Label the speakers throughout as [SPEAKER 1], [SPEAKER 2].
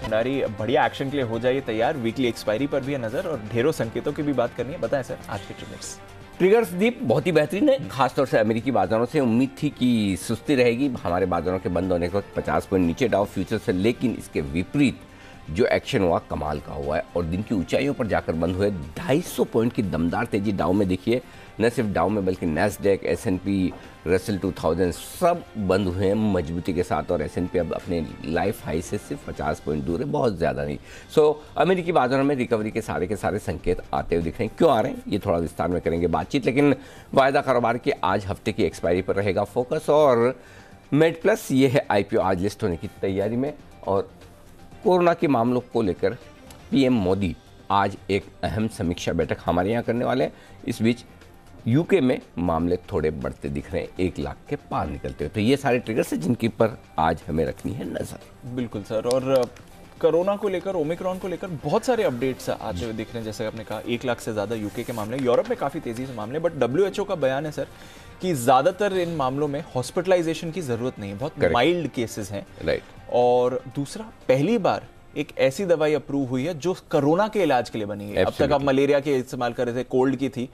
[SPEAKER 1] भंडारी बढ़िया एक्शन के लिए हो जाइए तैयार। वीकली एक्सपायरी पर भी है नजर और ढेरों संकेतों की भी बात करनी है। बताएं सर आज के ट्रिगर्स।
[SPEAKER 2] ट्रिगर्स दीप बहुत ही बेहतरीन है। खासतौर से अमेरिकी बाजारों से उम्मीद थी कि सुस्ती रहेगी, हमारे बाजारों के बंद होने के वक्त 50 पॉइंट नीचे डाउ फ्यूचर से, लेकिन इसके विपरीत जो एक्शन हुआ कमाल का हुआ है और दिन की ऊंचाइयों पर जाकर बंद हुए। 250 पॉइंट की दमदार तेजी डाउ में देखिए, न सिर्फ डाउ में बल्कि नैस्डैक, S&P, रसेल 2000 सब बंद हुए हैं मजबूती के साथ और S&P अब अपने लाइफ हाई से सिर्फ 50 पॉइंट दूर है, बहुत ज़्यादा नहीं। अमेरिकी बाजारों में रिकवरी के सारे संकेत आते हुए दिख रहे हैं। क्यों आ रहे हैं ये थोड़ा विस्तार में करेंगे बातचीत, लेकिन वायदा कारोबार की आज हफ्ते की एक्सपायरी पर रहेगा फोकस। और मेड प्लस ये है IPO आज लिस्ट होने की तैयारी में। और कोरोना के मामलों को लेकर PM मोदी आज एक अहम समीक्षा बैठक हमारे यहाँ करने वाले हैं। इस बीच UK में मामले थोड़े बढ़ते दिख रहे हैं, 1 लाख के पार निकलते हुए। तो ये सारे ट्रिगर्स हैं जिनके पर आज हमें रखनी है नजर।
[SPEAKER 1] बिल्कुल सर। और कोरोना को लेकर, ओमिक्रॉन को लेकर बहुत सारे अपडेट्स आते हुए दिख रहे हैं। जैसे आपने कहा 1 लाख से ज़्यादा UK के मामले, यूरोप में काफ़ी तेज़ी से मामले, बट WHO का बयान है सर कि ज़्यादातर इन मामलों में हॉस्पिटलाइजेशन की ज़रूरत नहीं है, बहुत माइल्ड केसेस हैं।
[SPEAKER 2] राइट।
[SPEAKER 1] और दूसरा, पहली बार एक ऐसी दवाई अप्रूव हुई है जो कोरोना के इलाज के लिए बनी है। अब तक आप मलेरिया के इस्तेमाल कर रहे थे, कोल्ड की थी,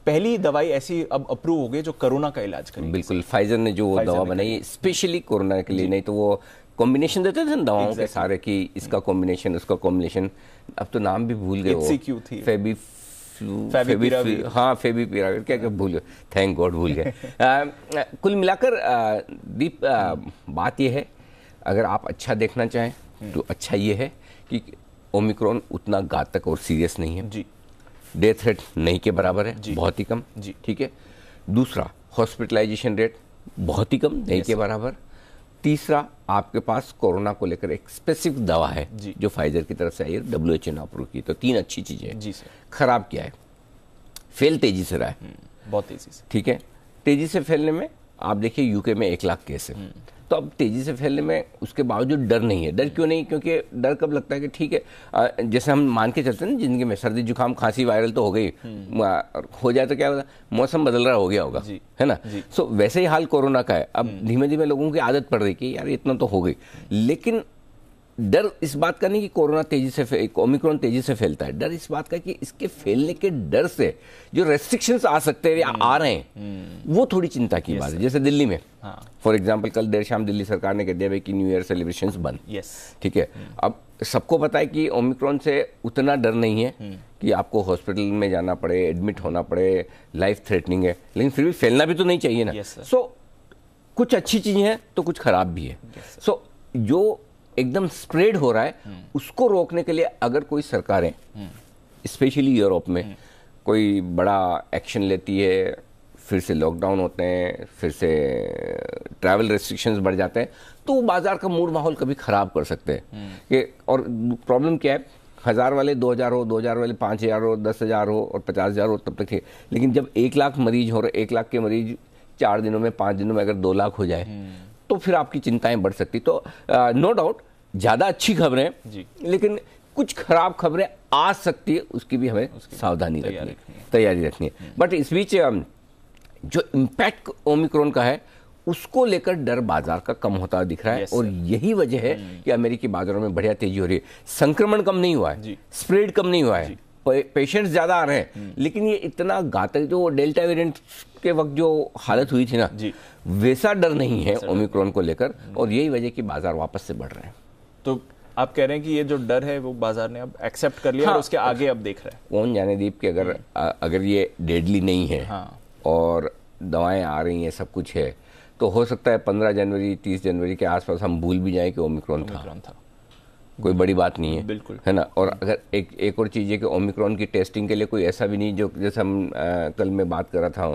[SPEAKER 1] पहली दवाई ऐसी अब अप्रूव हो गई जो कोरोना का इलाज करेगी।
[SPEAKER 2] बिल्कुल, फाइजर ने जो दवा बनाई स्पेशली कोरोना के लिए, नहीं तो वो कॉम्बिनेशन देते थे दवाओं के सारे की, इसका कॉम्बिनेशन उसका कॉम्बिनेशन, अब तो नाम भी भूल गए वो, फेविपिराविर क्या भूल गए, थैंक गॉड भूल गए। कुल मिलाकर दीप बात यह है, अगर आप अच्छा देखना चाहें तो अच्छा ये है कि ओमिक्रॉन उतना घातक और सीरियस नहीं है जी, डेथ रेट नहीं के बराबर है, बहुत ही कम जी, ठीक है। दूसरा, हॉस्पिटलाइजेशन रेट बहुत ही कम, नहीं के बराबर। तीसरा, आपके पास कोरोना को लेकर एक स्पेसिफिक दवा है जो फाइजर की तरफ से आई है, WHO ने अप्रूव की। तो 3 अच्छी चीजें हैं जी सर। खराब क्या है? फेल तेजी से रहा है,
[SPEAKER 1] बहुत तेजी से, ठीक है।
[SPEAKER 2] तेजी से फैलने में आप देखिए UK में 1 लाख केस है, तो अब तेजी से फैलने में उसके बावजूद डर नहीं है। डर क्यों नहीं? क्योंकि डर कब लगता है कि ठीक है, जैसे हम मान के चलते हैं ना जिंदगी में, सर्दी जुकाम खांसी वायरल तो हो गई, हो जाए तो क्या होगा, मौसम बदल रहा हो गया होगा, है ना। सो वैसे ही हाल कोरोना का है। अब धीमे धीमे लोगों की आदत पड़ रही कि यार इतना तो हो गई, लेकिन डर इस बात का नहीं कि कोरोना तेजी से ओमिक्रॉन तेजी से फैलता है, डर इस बात का कि इसके फैलने के डर से जो रेस्ट्रिक्शंस आ सकते हैं या आ रहे हैं, वो थोड़ी चिंता की बात है। जैसे दिल्ली में फॉर एग्जांपल कल देर शाम दिल्ली सरकार ने कह दिया कि न्यू ईयर सेलिब्रेशंस बंद, ठीक है। अब सबको पता है कि ओमिक्रॉन से उतना डर नहीं है कि आपको हॉस्पिटल में जाना पड़े, एडमिट होना पड़े, लाइफ थ्रेटनिंग है, लेकिन फिर भी फैलना भी तो नहीं चाहिए ना। सो कुछ अच्छी चीजें हैं तो कुछ खराब भी है। सो जो एकदम स्प्रेड हो रहा है उसको रोकने के लिए अगर कोई सरकारें स्पेशली यूरोप में कोई बड़ा एक्शन लेती है, फिर से लॉकडाउन होते हैं, फिर से ट्रैवल रेस्ट्रिक्शंस बढ़ जाते हैं, तो बाजार का मूड माहौल कभी खराब कर सकते हैं कि। और प्रॉब्लम क्या है, 1000 वाले 2000 हो, 2000 वाले 5000 हो, 10,000 हो और 50,000 हो, तब तक है। लेकिन जब 1 लाख मरीज हो रहे, 1 लाख के मरीज 4 दिनों में 5 दिनों में अगर 2 लाख हो जाए तो फिर आपकी चिंताएं बढ़ सकती। तो नो डाउट ज्यादा अच्छी खबरें, लेकिन कुछ खराब खबरें आ सकती है, उसकी भी हमें सावधानी रखनी है, तैयारी रखनी है। बट इस बीच जो इम्पैक्ट ओमिक्रॉन का है उसको लेकर डर बाजार का कम होता दिख रहा है। और यही वजह है कि अमेरिकी बाजारों में बढ़िया तेजी हो रही है। संक्रमण कम नहीं हुआ है, स्प्रेड कम नहीं हुआ है, पेशेंट्स ज्यादा आ रहे हैं, लेकिन ये इतना घातक जो डेल्टा वेरिएंट के वक्त जो हालत हुई थी ना, वैसा डर नहीं है ओमिक्रॉन को लेकर, और यही वजह कि बाजार वापस से बढ़ रहे हैं।
[SPEAKER 1] तो आप कह रहे हैं कि ये जो डर है वो बाजार ने अब एक्सेप्ट कर लिया और उसके आगे अब देख रहा है।
[SPEAKER 2] कौन जाने दीप कि अगर ये डेडली नहीं है और दवाएं आ रही हैं, सब कुछ है, तो हो सकता है 15 जनवरी 30 जनवरी के आसपास हम भूल भी जाएं कि ओमिक्रॉन था। कोई बड़ी बात नहीं है, बिल्कुल, है ना। और अगर एक और चीज़ है कि ओमिक्रॉन की टेस्टिंग के लिए कोई ऐसा भी नहीं, जो जैसे हम कल मैं बात कर रहा था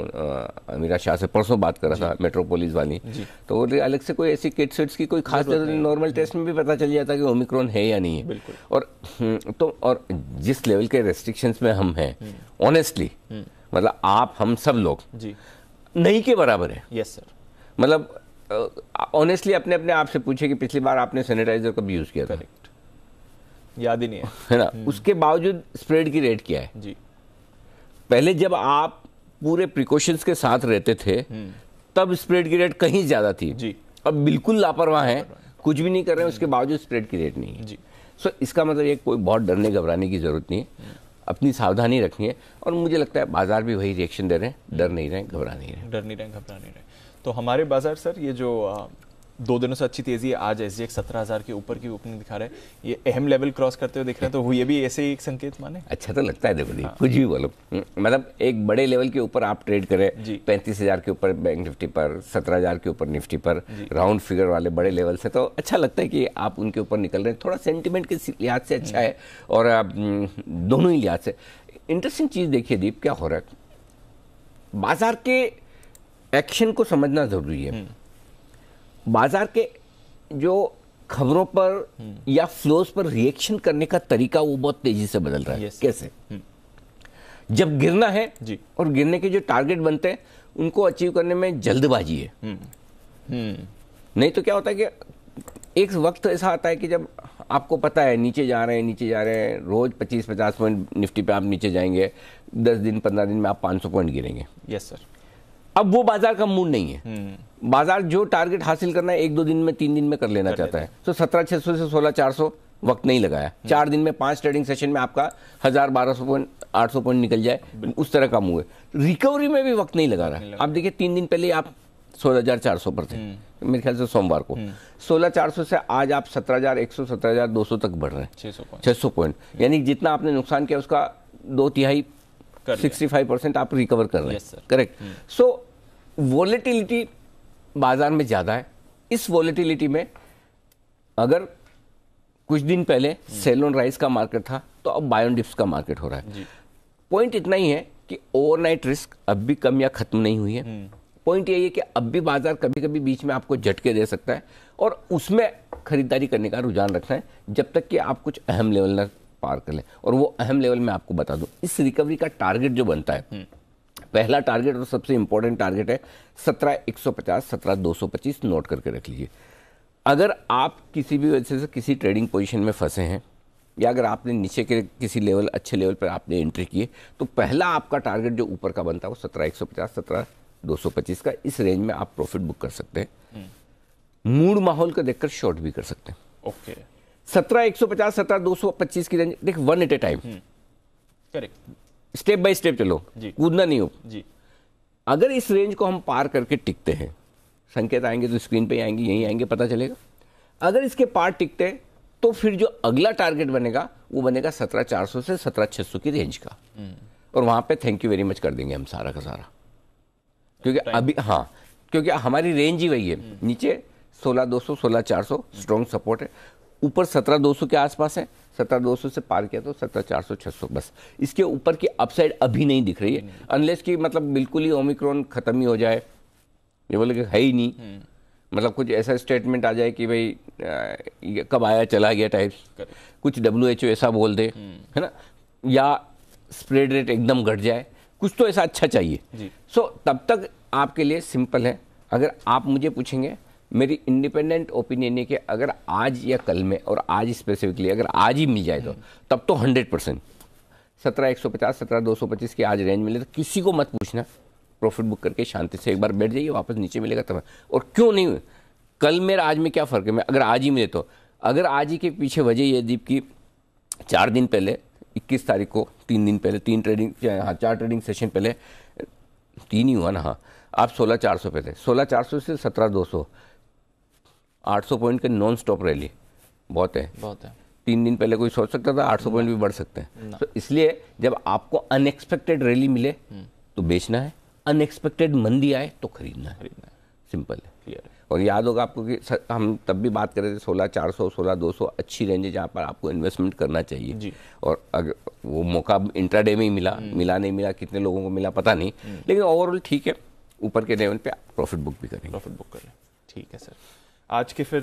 [SPEAKER 2] अमीरा शाह से, परसों बात कर रहा था मेट्रोपोलिस वाली, तो अलग से कोई ऐसी किट सेट्स की कोई खास जरूरत नहीं, नॉर्मल टेस्ट में भी पता चल जाता कि ओमिक्रॉन है या नहीं है, बिल्कुल। और जिस लेवल के रेस्ट्रिक्शंस में हम हैं, ऑनेस्टली मतलब आप हम सब लोग नहीं के बराबर है।
[SPEAKER 1] Yes sir.
[SPEAKER 2] मतलब ऑनेस्टली अपने आप से पूछे कि पिछली बार आपने सैनिटाइजर कब यूज किया था?
[SPEAKER 1] याद ही नहीं है
[SPEAKER 2] ना। उसके बावजूद स्प्रेड की रेट क्या है जी? पहले जब आप पूरे प्रिकॉशंस के साथ रहते थे तब स्प्रेड की रेट कहीं ज्यादा थी जी। अब बिल्कुल लापरवाह है, कुछ भी नहीं कर रहे हैं, उसके बावजूद स्प्रेड की रेट नहीं है जी। सो इसका मतलब ये कोई बहुत डरने घबराने की जरूरत नहीं है, अपनी सावधानी रखनी है। और मुझे लगता है बाजार भी वही रिएक्शन दे रहे हैं, डर नहीं रहे, घबरा नहीं रहे।
[SPEAKER 1] डर नहीं रहे, घबरा नहीं रहे। तो हमारे बाजार सर, ये जो 2 दिनों से अच्छी तेजी है, आज SGX 17,000 के ऊपर की ओपनिंग दिखा रहे हैं, ये अहम लेवल क्रॉस करते हुए दिख रहे हैं, तो ये भी ऐसे ही एक संकेत माने?
[SPEAKER 2] अच्छा तो लगता है, देखो कुछ भी बोलो, मतलब एक बड़े लेवल के ऊपर आप ट्रेड करें, 35,000 के ऊपर बैंक निफ्टी पर, 17,000 के ऊपर निफ्टी पर, राउंड फिगर वाले बड़े लेवल से, तो अच्छा लगता है कि आप उनके ऊपर निकल रहे हैं। थोड़ा सेंटिमेंट के लिहाज से अच्छा है, और दोनों ही लिहाज से। इंटरेस्टिंग चीज देखिए दीप, क्या हो रहा है, बाजार के एक्शन को समझना जरूरी है। बाजार के जो खबरों पर या फ्लोज पर रिएक्शन करने का तरीका वो बहुत तेजी से बदल रहा है। कैसे? जब गिरना है
[SPEAKER 1] जी,
[SPEAKER 2] और गिरने के जो टारगेट बनते हैं उनको अचीव करने में जल्दबाजी है। नहीं तो क्या होता है कि एक वक्त ऐसा आता है कि जब आपको पता है नीचे जा रहे हैं, रोज 25-50 पॉइंट निफ्टी पे आप नीचे जाएंगे, 10 दिन 15 दिन में आप 500 पॉइंट गिरेंगे।
[SPEAKER 1] Yes sir.
[SPEAKER 2] अब वो बाजार का मूड नहीं है। बाजार जो टारगेट हासिल करना है 1-2 दिन में, 3 दिन में कर लेना चाहता है। तो 17,600 से 16,400 वक्त नहीं लगाया, 4 दिन में 5 ट्रेडिंग सेशन में आपका 1,000-1,200 पॉइंट, 800 पॉइंट निकल जाए, उस तरह का मूव है। रिकवरी में भी वक्त नहीं लगा रहा। आप देखिए 3 दिन पहले आप 16,400 पर थे, मेरे ख्याल से सोमवार को। 16,400 से आज आप 17,100, 17,200 तक बढ़ रहे हैं, 600 पॉइंट। यानी जितना आपने नुकसान किया उसका 2/3, 65% आप रिकवर कर रहे हैं। करेक्ट। सो वोलेटिलिटी बाजार में ज्यादा है। इस वोलेटिलिटी में अगर कुछ दिन पहले सेल ऑन राइज का मार्केट था, तो अब बाय ऑन डिप्स का मार्केट हो रहा है। पॉइंट इतना ही है कि ओवरनाइट रिस्क अब भी कम या खत्म नहीं हुई है। पॉइंट यही है कि अब भी बाजार कभी कभी बीच में आपको झटके दे सकता है, और उसमें खरीदारी करने का रुझान रखना है जब तक कि आप कुछ अहम लेवल न पार कर लें। और वो अहम लेवल में आपको बता दूं, इस रिकवरी का टारगेट जो बनता है, पहला टारगेट और सबसे इंपॉर्टेंट टारगेट है 17,150, 17,225, नोट करके रख लीजिए। अगर आप किसी भी वजह से किसी ट्रेडिंग पोजीशन में फंसे हैं, या अगर आपने नीचे के किसी लेवल, अच्छे लेवल पर आपने एंट्री की है, तो पहला आपका टारगेट जो ऊपर का बनता है वो 17,150, 17,225 का, इस रेंज में आप प्रॉफिट बुक कर सकते हैं। मूड माहौल को देखकर शॉर्ट भी कर सकते हैं।
[SPEAKER 1] ओके।
[SPEAKER 2] 17,150, 17,225 की रेंज देख, 1 at a time,
[SPEAKER 1] correct,
[SPEAKER 2] step by step चलो, कूदना नहीं हो
[SPEAKER 1] जी।
[SPEAKER 2] अगर इस रेंज को हम पार करके टिकते हैं, संकेत आएंगे तो स्क्रीन पे ही आएंगे, यहीं आएंगे, पता चलेगा। अगर इसके पार टिकते हैं तो फिर जो अगला टारगेट बनेगा वो बनेगा 17,400 से 17,600 की रेंज का, और वहां पे थैंक यू वेरी मच कर देंगे हम सारा का सारा, क्योंकि अभी क्योंकि हमारी रेंज ही वही है। नीचे 16,200, 16,400 स्ट्रॉन्ग सपोर्ट है, ऊपर 17,200 के आसपास है, 17,200 से पार किया तो 17,400, 600, बस इसके ऊपर की अपसाइड अभी नहीं दिख रही है, अनलेस कि मतलब बिल्कुल ही ओमिक्रॉन खत्म ही हो जाए, ये बोले कि है ही नहीं, मतलब कुछ ऐसा स्टेटमेंट आ जाए कि भाई कब आया चला गया टाइप, कुछ WHO ऐसा बोल दे, है ना, या स्प्रेड रेट एकदम घट जाए, कुछ तो ऐसा अच्छा चाहिए। सो तब तक आपके लिए सिंपल है। अगर आप मुझे पूछेंगे, मेरी इंडिपेंडेंट ओपिनियन है कि अगर आज या कल में, और आज स्पेसिफिकली अगर आज ही मिल जाए तो तब तो 100% 17,150, 17,225 की आज रेंज मिले तो किसी को मत पूछना, प्रॉफिट बुक करके शांति से एक बार बैठ जाइए, वापस नीचे मिलेगा तब। और क्यों नहीं, कल मेरा आज में क्या फ़र्क है, मैं अगर आज ही मिले तो। अगर आज ही के पीछे वजह ये दीप की 4 दिन पहले 21 तारीख को, 3 दिन पहले, 4 ट्रेडिंग सेशन पहले, 3 ही हुआ ना, हाँ, आप 16,400 पे थे, 16,400 से 17,200, 800 पॉइंट के नॉन स्टॉप रैली बहुत है। 3 दिन पहले कोई सोच सकता था 800 पॉइंट भी बढ़ सकते हैं। तो इसलिए जब आपको अनएक्सपेक्टेड रैली मिले तो बेचना है, अनएक्सपेक्टेड मंदी आए तो खरीदना है, सिंपल है, क्लियर है। और याद होगा आपको कि हम तब भी बात कर रहे थे 16,400, 16,200 अच्छी रेंज है जहाँ पर आपको इन्वेस्टमेंट करना चाहिए जी। और अगर वो मौका इंट्राडे में ही मिला नहीं मिला, कितने लोगों को मिला पता नहीं, लेकिन ओवरऑल ठीक है, ऊपर के लेवल पे प्रॉफिट बुक भी करें।
[SPEAKER 1] ठीक है सर। आज के फिर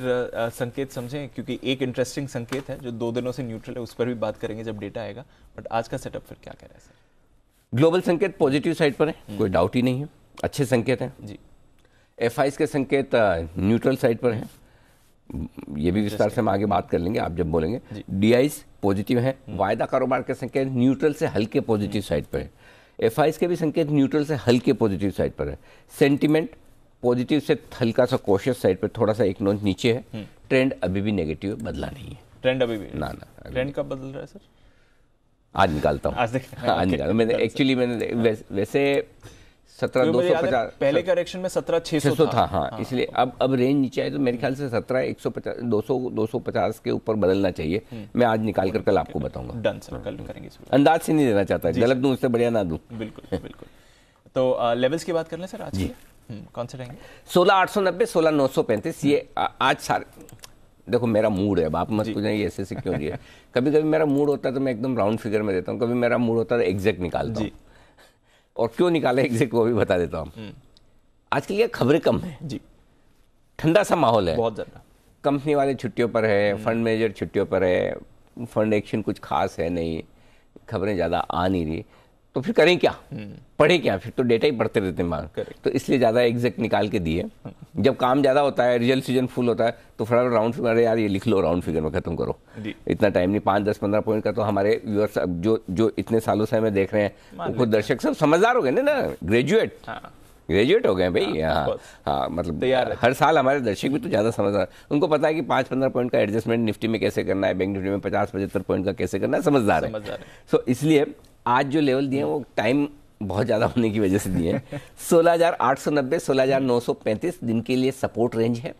[SPEAKER 1] संकेत समझें, क्योंकि एक इंटरेस्टिंग संकेत है जो 2 दिनों से न्यूट्रल है, उस पर भी बात करेंगे जब डेटा आएगा, बट आज का सेटअप फिर क्या कह रहा है सर?
[SPEAKER 2] ग्लोबल संकेत पॉजिटिव साइड पर है, कोई डाउट ही नहीं है, अच्छे संकेत हैं जी। FIs के संकेत न्यूट्रल साइड पर हैं, ये भी विस्तार से हम आगे बात कर लेंगे आप जब बोलेंगे। DIs पॉजिटिव हैं, वायदा कारोबार के संकेत न्यूट्रल से हल्के पॉजिटिव साइड पर है, FIs के भी संकेत न्यूट्रल से हल्के पॉजिटिव साइड पर है। सेंटिमेंट पॉजिटिव से हल्का सा कॉशियस साइड पर, थोड़ा सा एक नॉच नीचे है, ट्रेंड अभी भी नेगेटिव बदला नहीं है।
[SPEAKER 1] ट्रेंड अभी भी
[SPEAKER 2] ना
[SPEAKER 1] ट्रेंड कब बदल रहा है सर?
[SPEAKER 2] आज निकालता हूँ,
[SPEAKER 1] आज देख
[SPEAKER 2] आज निकाला मैंने एक्चुअली, मैंने वैसे 17,250
[SPEAKER 1] पहले करेक्शन में 17,600
[SPEAKER 2] था। हाँ, इसलिए अब रेंज नीचे आए तो मेरे ख्याल से 17,150 250 के ऊपर बदलना चाहिए। मैं आज निकाल कर कल आपको बताऊंगा।
[SPEAKER 1] डन सर, कल करेंगे इसमें।
[SPEAKER 2] अंदाज से नहीं देना चाहता, गलत दूं उससे बढ़िया ना दूं।
[SPEAKER 1] बिल्कुल बिल्कुल। तो लेवल्स की बात कर लें सर आज की, कौन से रहेंगे?
[SPEAKER 2] 16,890, 16,935। ये आज सारे, देखो मेरा मूड है, अब आप मत पूछें ये ऐसे क्यों रही है। कभी कभी मेरा मूड होता है तो मैं एकदम राउंड फिगर में देता हूँ, कभी मेरा मूड होता है तो एग्जैक्ट निकालता हूँ, और क्यों निकाले एग्जैक्ट वो भी बता देता हूँ। आजकल ये खबरें कम है जी, ठंडा सा माहौल है,
[SPEAKER 1] बहुत ज्यादा।
[SPEAKER 2] कंपनी वाले छुट्टियों पर है, फंड मैनेजर छुट्टियों पर है, फंड एक्शन कुछ खास है नहीं, खबरें ज़्यादा आ नहीं रही, तो फिर करें क्या, पढ़े क्या, फिर तो डेटा ही पढ़ते रहते हैं मांग। तो इसलिए ज़्यादा एग्जैक्ट निकाल के दिए। जब काम ज़्यादा होता है, रिजल्ट सीजन फुल होता है, तो फटाफट राउंड फिगर, यार ये लिख लो, राउंड फिगर में खत्म करो, इतना टाइम नहीं। 5, 10, 15 पॉइंट का तो हमारे व्यूअर्स जो इतने सालों से हमें देख रहे हैं, खुद दर्शक सब समझदार हो गए ना, ग्रेजुएट हो गए भाई। हाँ, मतलब हर साल हमारे दर्शक भी तो ज़्यादा समझदार, उनको पता है कि 5-15 पॉइंट का एडजस्टमेंट निफ्टी में कैसे करना है, बैंक निफ्टी में 50-75 पॉइंट का कैसे करना है, समझदार है। सो इसलिए आज जो लेवल दिए हैं वो टाइम बहुत ज़्यादा होने की वजह से दिए हैं। 16,890, 16,935 दिन के लिए सपोर्ट रेंज है।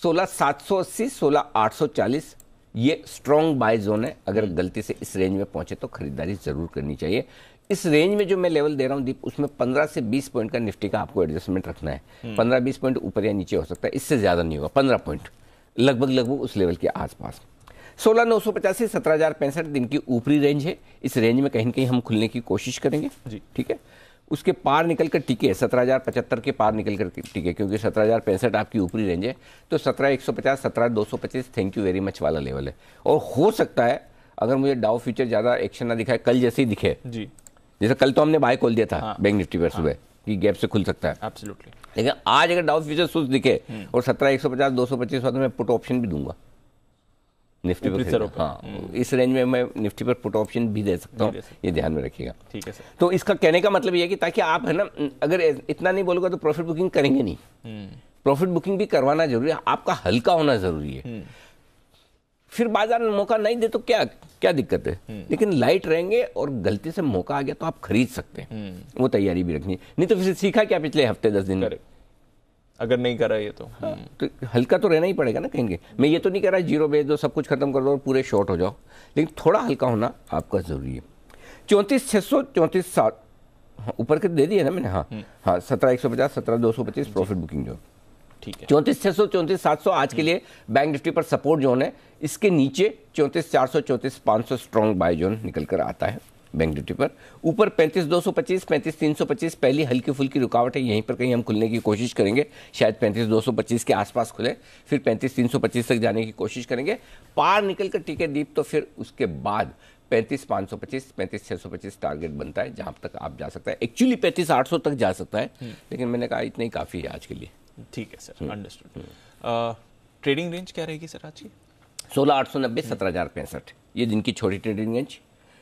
[SPEAKER 2] 16,780, 16,840 ये स्ट्रॉन्ग बाय जोन है। अगर गलती से इस रेंज में पहुंचे तो खरीदारी जरूर करनी चाहिए। इस रेंज में जो मैं लेवल दे रहा हूं दीप, उसमें 15 से 20 पॉइंट का निफ्टी का आपको एडजस्टमेंट रखना है। 15-20 पॉइंट ऊपर या नीचे हो सकता है, इससे ज़्यादा नहीं होगा। 15 पॉइंट लगभग उस लेवल के आसपास। 16,985, 17,065 दिन की ऊपरी रेंज है। इस रेंज में कहीं न कहीं हम खुलने की कोशिश करेंगे जी, ठीक है। उसके पार निकल कर टिके 17,075 के पार निकल कर टिके, क्योंकि 17,065 आपकी ऊपरी रेंज है, तो 17,150, 17,225 थैंक यू वेरी मच वाला लेवल है। और हो सकता है अगर मुझे डाउ फ्यूचर ज़्यादा एक्शन ना दिखाए, कल जैसे ही दिखे जी, जैसे कल तो हमने बाय कॉल दिया था बैंक निफ्टी पर सुबह कि गैप से खुल सकता है, एब्सोल्युटली। लेकिन आज अगर डाउ फ्यूचर सुस्त दिखे और 17,150, 225 होता, मैं पुट ऑप्शन भी दूंगा निफ्टी पर। हाँ, इस रेंज में मैं निफ्टी पर पुट ऑप्शन भी दे सकता हूँ, ये ध्यान में रखिएगा, ठीक है सर। तो इसका कहने का मतलब ये है कि ताकि आप है ना, अगर इतना नहीं बोलोगे तो प्रॉफिट बुकिंग करेंगे नहीं। प्रॉफिट बुकिंग भी करवाना जरूरी है, आपका हल्का होना जरूरी है। फिर बाजार में मौका नहीं दे तो क्या दिक्कत है, लेकिन लाइट रहेंगे और गलती से मौका आ गया तो आप खरीद सकते हैं, वो तैयारी भी रखनी। नहीं तो फिर सीखा क्या पिछले हफ्ते 10 दिन में, अगर नहीं करा ये तो हल्का तो रहना ही पड़ेगा ना कहेंगे। मैं ये तो नहीं कह रहा जीरो बेच दो, सब कुछ खत्म कर दो और पूरे शॉर्ट हो जाओ, लेकिन थोड़ा हल्का होना आपका जरूरी है। 34,600, 34,700 ऊपर के दे दिए ना मैंने। हाँ, 17,150, 17,225 प्रॉफिट बुकिंग जो, ठीक है। 34,600, 34,700 आज के लिए बैंक निफ्टी पर सपोर्ट जोन है। इसके नीचे 34,400, 34,500 स्ट्रॉन्ग बाय जोन निकल कर आता है बैंक निफ्टी पर। ऊपर 35,225, 35,325 पहली हल्की फुल्की रुकावट है, यहीं पर कहीं हम खुलने की कोशिश करेंगे, शायद 35,225 के आसपास खुले, फिर 35,325 तक जाने की कोशिश करेंगे। पार निकल कर टिके दीप तो फिर उसके बाद 35,525, 35,625 टारगेट बनता है, जहां तक आप जा सकता है। एक्चुअली 35,800 तक जा सकता है, लेकिन मैंने कहा इतना ही काफी है आज के लिए। ठीक है सर, अंडरस्टूड। ट्रेडिंग रेंज क्या रहेगी सर आज की? 16,890, 17,065 ये दिन की छोटी ट्रेडिंग रेंज।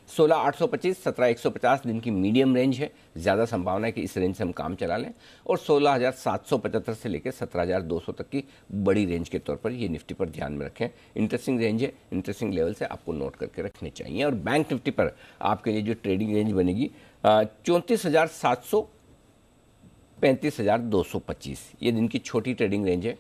[SPEAKER 2] 16,825, 17,150 दिन की मीडियम रेंज है, ज़्यादा संभावना है कि इस रेंज से हम काम चला लें। और 16,775 से लेकर 17,200 तक की बड़ी रेंज के तौर पर ये निफ्टी पर ध्यान में रखें। इंटरेस्टिंग रेंज है, इंटरेस्टिंग लेवल से आपको नोट करके रखने चाहिए। और बैंक निफ्टी पर आपके लिए जो ट्रेडिंग रेंज बनेगी 34,700, 35,225 ये दिन की छोटी ट्रेडिंग रेंज है।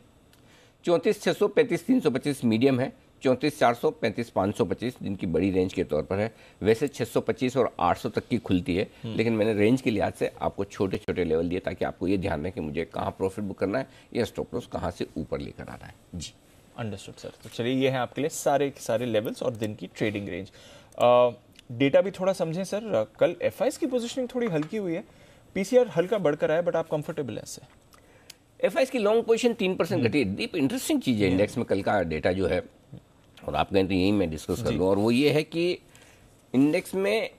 [SPEAKER 2] 34,600, 35,325 मीडियम है। 34,400, 35,525 दिन की बड़ी रेंज के तौर पर है। वैसे 625 और 800 तक की खुलती है, लेकिन मैंने रेंज के लिहाज से आपको छोटे छोटे लेवल दिए ताकि आपको ये ध्यान रहे कि मुझे कहाँ प्रॉफिट बुक करना है या स्टॉप लॉस कहाँ से ऊपर लेकर आना है जी। Understood sir. तो चलिए ये है आपके लिए सारे लेवल्स और दिन की ट्रेडिंग रेंज। डेटा भी थोड़ा समझें सर। कल एफआईज की पोजिशनिंग थोड़ी हल्की हुई है, पीसीआर हल्का बढ़कर आया, बट आप कंफर्टेबल है इससे? एफआईज की लॉन्ग पोजीशन 3% घटी है। डीप इंटरेस्टिंग चीज़ है इंडेक्स में कल का डेटा जो है, और आप कहें तो यही मैं डिस्कस कर लूँ, और वो ये है कि इंडेक्स में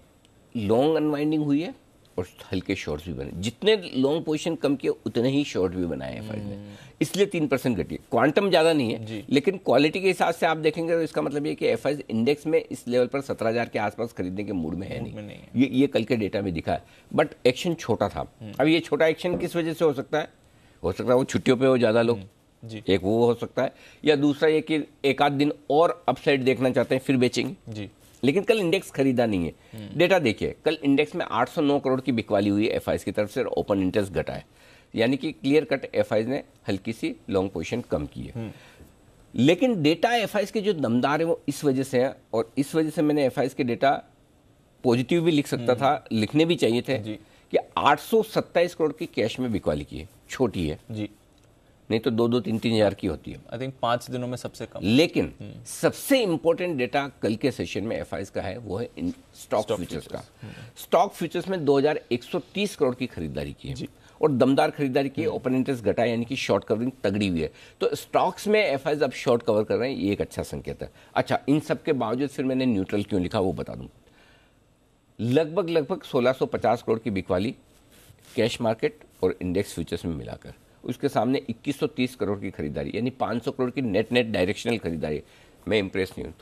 [SPEAKER 2] लॉन्ग अनवाइंडिंग हुई है और हल्के शॉर्ट्स भी बने। जितने लॉन्ग पोजीशन कम किए उतने ही शॉर्ट भी बनाए हैं एफआईज ने, इसलिए 3% घटी। क्वांटम ज़्यादा नहीं है, लेकिन क्वालिटी के हिसाब से आप देखेंगे तो इसका मतलब ये कि एफआईज इंडेक्स में इस लेवल पर 17,000 के आसपास खरीदने के मूड में है नहीं। ये कल के डेटा में दिखा है, बट एक्शन छोटा था। अब ये छोटा एक्शन किस वजह से हो सकता है वो छुट्टियों पे हो ज़्यादा लोग,
[SPEAKER 1] जी।
[SPEAKER 2] एक वो हो सकता है, या दूसरा ये कि एक आध दिन और अपसाइड देखना चाहते हैं फिर बेचेंगे
[SPEAKER 1] जी।
[SPEAKER 2] लेकिन कल इंडेक्स खरीदा नहीं है। डेटा देखिए, कल इंडेक्स में 809 करोड़ की बिकवाली हुई एफआईज की तरफ से, ओपन इंटरेस्ट घटा है, यानी कि क्लियर कट एफआईज ने हल्की सी लॉन्ग पोजीशन कम की है। लेकिन डेटा एफआईज के जो दमदार है वो इस वजह से है, और इस वजह से मैंने एफआईज के डेटा पॉजिटिव भी लिख सकता था, लिखने भी चाहिए थे
[SPEAKER 1] जी।
[SPEAKER 2] कि 827 करोड़ की कैश में बिकवाली की है, छोटी है,
[SPEAKER 1] जी।
[SPEAKER 2] नहीं तो 2-3 हज़ार की होती है।
[SPEAKER 1] आई थिंक 5 दिनों में सबसे कम।
[SPEAKER 2] लेकिन सबसे इंपॉर्टेंट डेटा कल के सेशन में एफआईज का है, वो है स्टॉक फ्यूचर्स का। स्टॉक फ्यूचर्स में 2130 करोड़ की खरीदारी की है और दमदार खरीदारी की है, ओपन इंटरेस्ट घटा है, यानी कि शॉर्ट कवरिंग तगड़ी हुई है। तो स्टॉक्स में एफआईज अब शॉर्ट कवर कर रहे हैं, ये एक अच्छा संकेत है। अच्छा, इन सब के बावजूद फिर मैंने न्यूट्रल क्यों लिखा वो बता दूं। लगभग 1650 करोड़ की बिकवाली कैश मार्केट और इंडेक्स फ्यूचर्स में मिलाकर, उसके सामने 2130 करोड़ की खरीदारी, यानी 500 करोड़ की नेट डायरेक्शनल खरीदारी। मैं इंप्रेस नहीं हूं,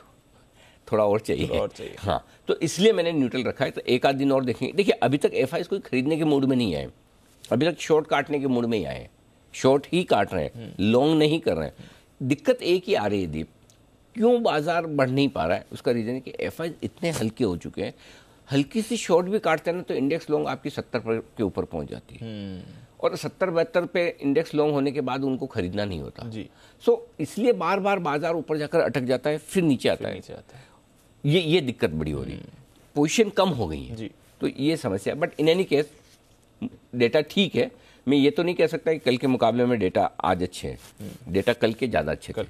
[SPEAKER 2] थोड़ा और चाहिए। हाँ, तो इसलिए मैंने न्यूट्रल रखा है। तो एक आध दिन और देखेंगे। देखिए, अभी तक एफआईज कोई खरीदने के मूड में नहीं आए, अभी तक शॉर्ट काटने के मूड में ही आए हैं, शॉर्ट ही काट रहे हैं, लॉन्ग नहीं कर रहे हैं। दिक्कत एक ही आ रही है दीप, क्यों बाजार बढ़ नहीं पा रहा है? उसका रीजन है कि एफआईज इतने हल्के हो चुके हैं, हल्की सी शॉर्ट भी काटते हैं ना तो इंडेक्स लॉन्ग आपकी 70 के ऊपर पहुंच जाती है, और 70-72 पे इंडेक्स लॉन्ग होने के बाद उनको खरीदना नहीं होता
[SPEAKER 1] जी।
[SPEAKER 2] सो इसलिए बार बार बाजार ऊपर जाकर अटक जाता है, फिर नीचे आता है। ये दिक्कत बड़ी हो रही है, पोजीशन कम हो गई है, तो ये समस्या। But in any case data ठीक है। मैं ये तो नहीं कह सकता कि कल के मुकाबले में डेटा आज अच्छे हैं, डेटा कल के ज़्यादा अच्छे थे,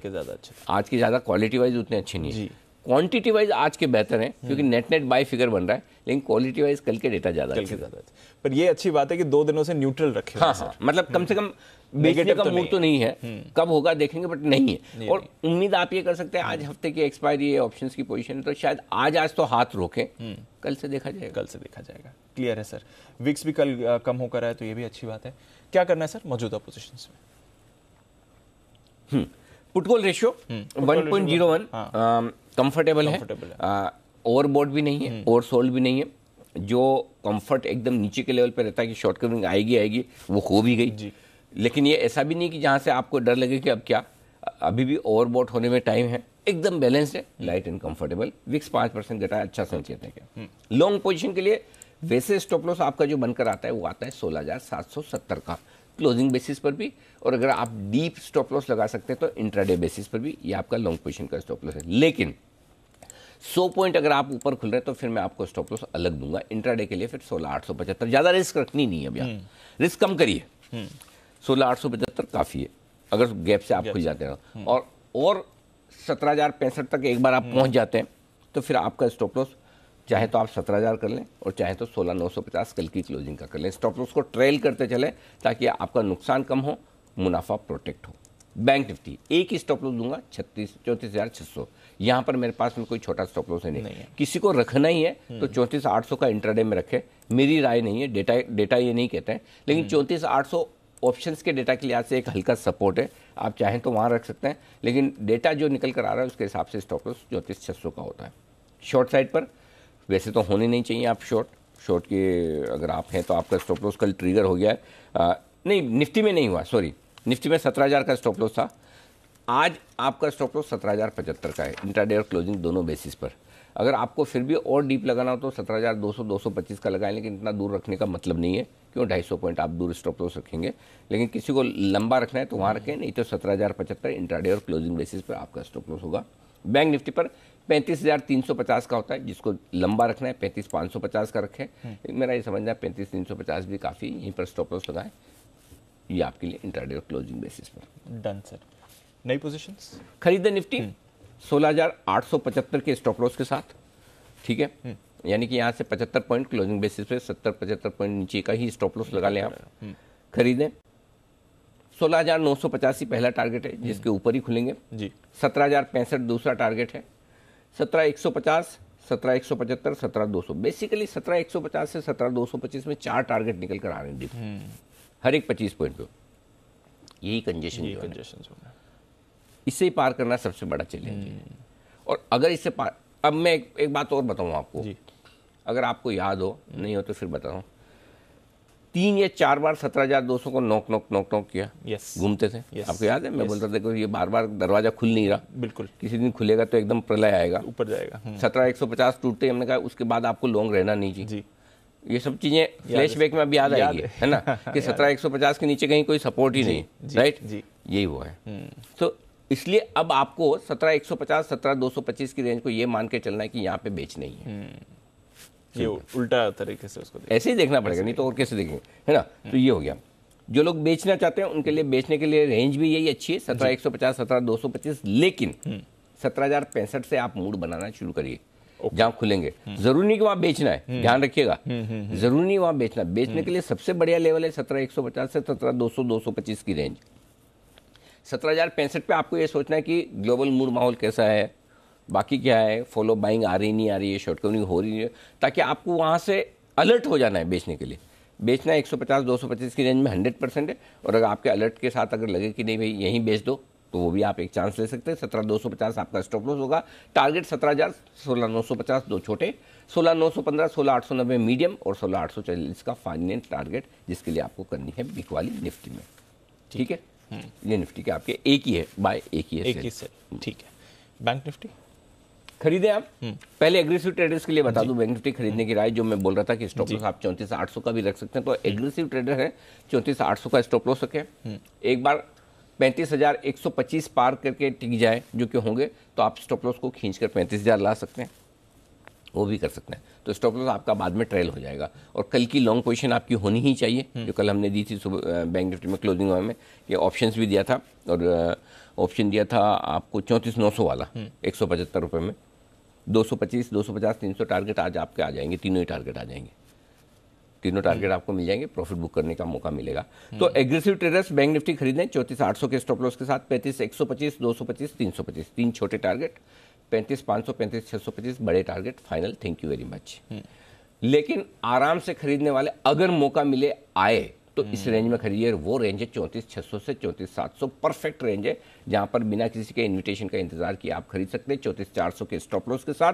[SPEAKER 2] आज के ज़्यादा क्वालिटी वाइज उतने अच्छे नहीं है। क्वांटिटी वाइज आज के बेहतर हैं क्योंकि नेट बाय फिगर बन रहा है, लेकिन क्वालिटी वाइज कल के डेटा ज़्यादा
[SPEAKER 1] पर ये अच्छी बात है कि 2 दिनों से न्यूट्रल रखे।
[SPEAKER 2] हाँ, मतलब कम से कम बेचने का मूड तो नहीं है, कब होगा देखेंगे, बट नहीं है। और उम्मीद आप ये कर सकते हैं, आज हफ्ते की एक्सपायरी है, ऑप्शंस की पोजीशन है, तो शायद आज तो हाथ रोकें, कल से देखा जाएगा।
[SPEAKER 1] क्लियर है सर। विक्स भी कल कम होकर आया, तो ये भी अच्छी बात है। क्या करना है सर मौजूदा पोजीशंस में?
[SPEAKER 2] पुट कॉल रेशियो 1.01 कंफर्टेबल है, ओवरबॉट भी नहीं है, ओवरसोल्ड भी नहीं है। जो कंफर्ट एकदम नीचे के लेवल पे रहता है कि शॉर्ट कवरिंग आएगी, वो हो भी गई। लेकिन ये ऐसा भी नहीं कि जहां से आपको डर लगे कि अब क्या, अभी भी ओवरबॉट होने में टाइम है, एकदम बैलेंस्ड है, लाइट एंड कंफर्टेबल। विक्स 5% घटा है, अच्छा संकेत है क्या। लॉन्ग पोजीशन के लिए वैसे स्टॉप लॉस आपका जो बनकर आता है वो आता है 16,770 का क्लोजिंग बेसिस पर भी, और अगर आप डीप स्टॉप लॉस लगा सकते हैं तो इंट्राडे बेसिस पर भी, ये आपका लॉन्ग पोजीशन का स्टॉप लॉस है। लेकिन 100 पॉइंट अगर आप ऊपर खुल रहे हैं तो फिर मैं आपको स्टॉप लॉस अलग दूंगा इंट्राडे के लिए, फिर 16,875। ज़्यादा रिस्क रखनी नहीं है भैया, रिस्क कम करिए, 16,875 काफ़ी है अगर गैप से आप खुल जाते हैं। और 17,065 तक एक बार आप पहुंच जाते हैं तो फिर आपका स्टॉप लॉस चाहे तो आप 17,000 कर लें और चाहे तो 16,950 कल की क्लोजिंग का कर लें। स्टॉप लॉस को ट्रेल करते चलें ताकि आपका नुकसान कम हो, मुनाफा प्रोटेक्ट हो। बैंक निफ्टी एक ही स्टॉप लॉस दूंगा 34,600। यहाँ पर मेरे पास में कोई छोटा स्टॉप लॉस है नहीं है। किसी को रखना ही है तो 34,800 का इंट्राडे में रखे, मेरी राय नहीं है, डेटा ये नहीं कहते हैं, लेकिन 34,800 ऑप्शंस के डेटा के लिहाज से एक हल्का सपोर्ट है, आप चाहें तो वहाँ रख सकते हैं, लेकिन डेटा जो निकल कर आ रहा है उसके हिसाब से स्टॉप लॉस 34,600 का होता है। शॉर्ट साइड पर वैसे तो होने नहीं चाहिए आप शॉर्ट के अगर आप हैं तो आपका स्टॉप लॉस कल ट्रिगर हो गया है। नहीं, निफ्टी में नहीं हुआ, सॉरी, निफ्टी में 17,000 का स्टॉप लॉस था, आज आपका स्टॉप लॉस 17,075 का है इंट्राडे और क्लोजिंग दोनों बेसिस पर। अगर आपको फिर भी और डीप लगाना हो तो 17,200 225 का लगाएं, लेकिन इतना दूर रखने का मतलब नहीं है, क्यों 250 पॉइंट आप दूर स्टॉप लॉस रखेंगे। लेकिन किसी को लंबा रखना है तो वहाँ रखें, नहीं तो 17,075 इंट्राडे और क्लोजिंग बेसिस पर आपका स्टॉप लॉस होगा। बैंक निफ्टी पर 35,350 का होता है, जिसको लंबा रखना है 35,550 का रखें। मेरा ये समझना है 35,350 भी काफ़ी, यहीं पर स्टॉप लॉस लगाएं, ये आपके लिए इंट्राडे और क्लोजिंग बेसिस पर।
[SPEAKER 1] Done sir. नई पोजीशंस
[SPEAKER 2] खरीदे निफ्टी 16,875 के स्टॉप लॉस के साथ, ठीक है, यानी कि यहाँ से 75 पॉइंट क्लोजिंग बेसिस पे 70-75 पॉइंट नीचे का ही स्टॉप लॉस लगा लें आप। खरीदें 16,985 पहला टारगेट है जिसके ऊपर ही खुलेंगे
[SPEAKER 1] जी।
[SPEAKER 2] 17,065 दूसरा टारगेट है, 17,150, 17,175, 17,200। बेसिकली 17,150 से 17,225 में 4 टारगेट निकल कर आ रहे हैं हर एक 25 पॉइंट पे। यही कंजेशन है, इससे ही पार करना सबसे बड़ा चैलेंज है। और अगर इससे पार, अब मैं एक बात और बताऊं आपको जी। अगर आपको याद हो, नहीं हो तो फिर बताऊं, 3 या 4 बार 17,200 को नॉक नॉक नॉक नॉक किया, घूमते थे। आपको याद है? मैं बोलता था कि ये बार बार दरवाजा खुल नहीं रहा,
[SPEAKER 1] बिल्कुल
[SPEAKER 2] किसी दिन खुलेगा तो एकदम प्रलय आएगा,
[SPEAKER 1] ऊपर जाएगा।
[SPEAKER 2] 17,150 टूटते, हमने कहा उसके बाद आपको लॉन्ग रहना नहीं जी। ये सब चीजें फ्लैशबैक में अभी याद आएगी, है ना, कि 17,150 के नीचे कहीं कोई सपोर्ट ही नहीं, राइट जी, यही वो है। तो इसलिए अब आपको 17,150 17,225 की रेंज को ये मान के चलना है कि यहाँ पे बेच नहीं है।
[SPEAKER 1] ये उल्टा तरीके से उसको
[SPEAKER 2] ऐसे ही देखना पड़ेगा, नहीं तो और कैसे देखेंगे, है ना। तो ये हो गया, जो लोग बेचना चाहते हैं उनके लिए बेचने के लिए रेंज भी यही अच्छी है, 17,150 17,225, लेकिन 17,065 से आप मूड बनाना शुरू करिए, जहां खुलेंगे। जरूरी नहीं कि वहां बेचना है, ध्यान रखिएगा, जरूरी नहीं वहां बेचना। बेचने के लिए सबसे बढ़िया लेवल है 17,150 से 17,200 225 की रेंज। 17,065 पे आपको ये सोचना है कि ग्लोबल मूड माहौल कैसा है, बाकी क्या है, फॉलो बाइंग आ रही नहीं आ रही है, शॉर्ट कवरिंग हो रही है, ताकि आपको वहां से अलर्ट हो जाना है बेचने के लिए। बेचना 150 225 की रेंज में 100% है, और अगर आपके अलर्ट के साथ अगर लगे कि नहीं भाई यहीं बेच दो, तो वो भी आप एक चांस ले सकते हैं। 17,250 आपका स्टॉप लॉस होगा। टारगेट 17,000, 16,950 दो छोटे, 16,915 16,890 मीडियम, और 16,840 का फाइनल टारगेट, जिसके लिए आपको करनी है बिग वाली निफ्टी में। ठीक है, ये निफ्टी के आपके एक ही है बाय, एक ही है।
[SPEAKER 1] ठीक है, बैंक निफ्टी
[SPEAKER 2] खरीदे आप। पहले एग्रेसिव ट्रेडर्स के लिए बता दूं बैंक निफ्टी खरीदने की राय, जो मैं बोल रहा था कि स्टॉप लॉस आप 34,800 का भी रख सकते हैं। तो एग्रेसिव ट्रेडर है 34,800 का स्टॉप लॉस रखें। एक बार 35,125 पार करके टिक जाए, जो कि होंगे, तो आप स्टॉप लॉस को खींचकर 35,000 ला सकते हैं, वो भी कर सकते हैं। तो स्टॉप लॉस आपका बाद में ट्रेल हो जाएगा। और कल की लॉन्ग पोजीशन आपकी होनी ही चाहिए, जो कल हमने दी थी सुबह बैंक निफ्टी में क्लोजिंग में। ये ऑप्शंस भी दिया था, और ऑप्शन दिया था आपको 34,900 वाला 175 रुपये में। 225 250 300 टारगेट आज आपके आ जाएंगे, तीनों ही टारगेट आ जाएंगे, तीनों टारगेट आपको मिल जाएंगे, प्रॉफिट बुक करने का मौका मिलेगा। तो एग्रेसिव ट्रेडर्स बैंक निफ्टी खरीदें 34,800 के स्टॉप लॉस के साथ, 35,125 225 325, तीन छोटे टारगेट, 35,500 35,625 बड़े target final. Thank you very much. लेकिन आराम से खरीदने वाले अगर मौका मिले आए तो इस रेंज में खरीदिए। वो रेंज है 34,600 से 34,700, परफेक्ट रेंज है, जहां पर बिना किसी के इन्विटेशन का इंतजार किए आप खरीद सकते हैं 34,400 के स्टॉप लॉस के साथ,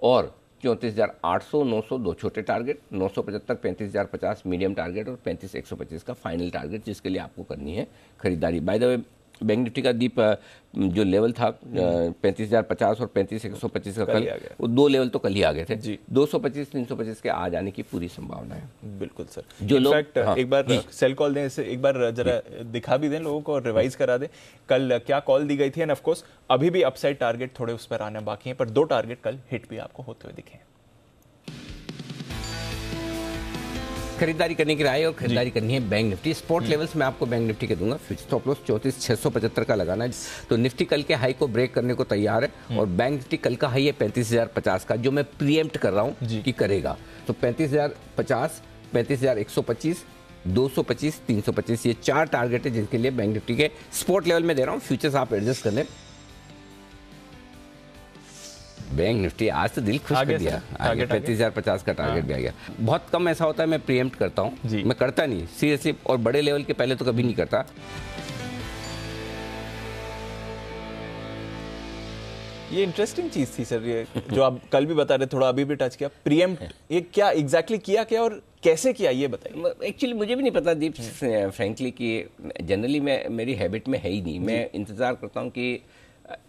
[SPEAKER 2] और 34,800 900 दो छोटे टारगेट, 975 35,050 मीडियम टारगेट, और 35,125 का फाइनल टारगेट, जिसके लिए आपको करनी है खरीदारी। By the way bank Nifty का दीप जो लेवल था 35,050 और 35,125 का कल, वो दो लेवल तो कल ही आ गए थे। 225 325 के आ जाने की पूरी संभावना है।
[SPEAKER 1] बिल्कुल सर।
[SPEAKER 2] जो लोग
[SPEAKER 1] एक बार सेल कॉल दें, इसे एक बार जरा दिखा भी दें लोगों को, रिवाइज करा दें कल क्या कॉल दी गई थी। एंड ऑफ कोर्स अभी भी अपसाइड टारगेट थोड़े उस पर आने बाकी हैं, पर दो टारगेट कल हिट भी आपको होते हुए दिखे।
[SPEAKER 2] खरीदारी करने की राय और खरीदारी करनी है बैंक निफ्टी। स्पॉट लेवल्स में आपको बैंक निफ्टी के दूंगा। स्टॉप लॉस 34,675 का लगाना है। तो निफ्टी कल के हाई को ब्रेक करने को तैयार है, और बैंक निफ्टी कल का हाई है 35,050 का, जो मैं प्रीएम्प्ट कर रहा हूं कि करेगा। तो 35,050 35,125 225 325 ये चार टारगेट है, जिनके लिए बैंक निफ्टी के स्पॉट लेवल में दे रहा हूं। फ्यूचर्स आप एडजस्ट कर लें। बैंक निफ्टी आज तो दिल खुश कर दिया, 35,050 का टारगेट भी आ गया। बहुत कम ऐसा होता है मैं प्रीएम्प्ट करता हूँ, मैं करता नहीं सीरियसली, और बड़े लेवल के पहले तो कभी नहीं करता।
[SPEAKER 1] ये इंटरेस्टिंग चीज थी सर, ये जो आप कल भी बता रहे, थोड़ा अभी भी टच किया, प्रीएम्प्ट ये क्या एग्जैक्टली किया क्या और कैसे किया, ये बताइए।
[SPEAKER 2] एक्चुअली मुझे भी नहीं पता दीप, फ्रैंकली, कि जनरली मेरी हैबिट में है ही नहीं। मैं इंतजार करता हूँ कि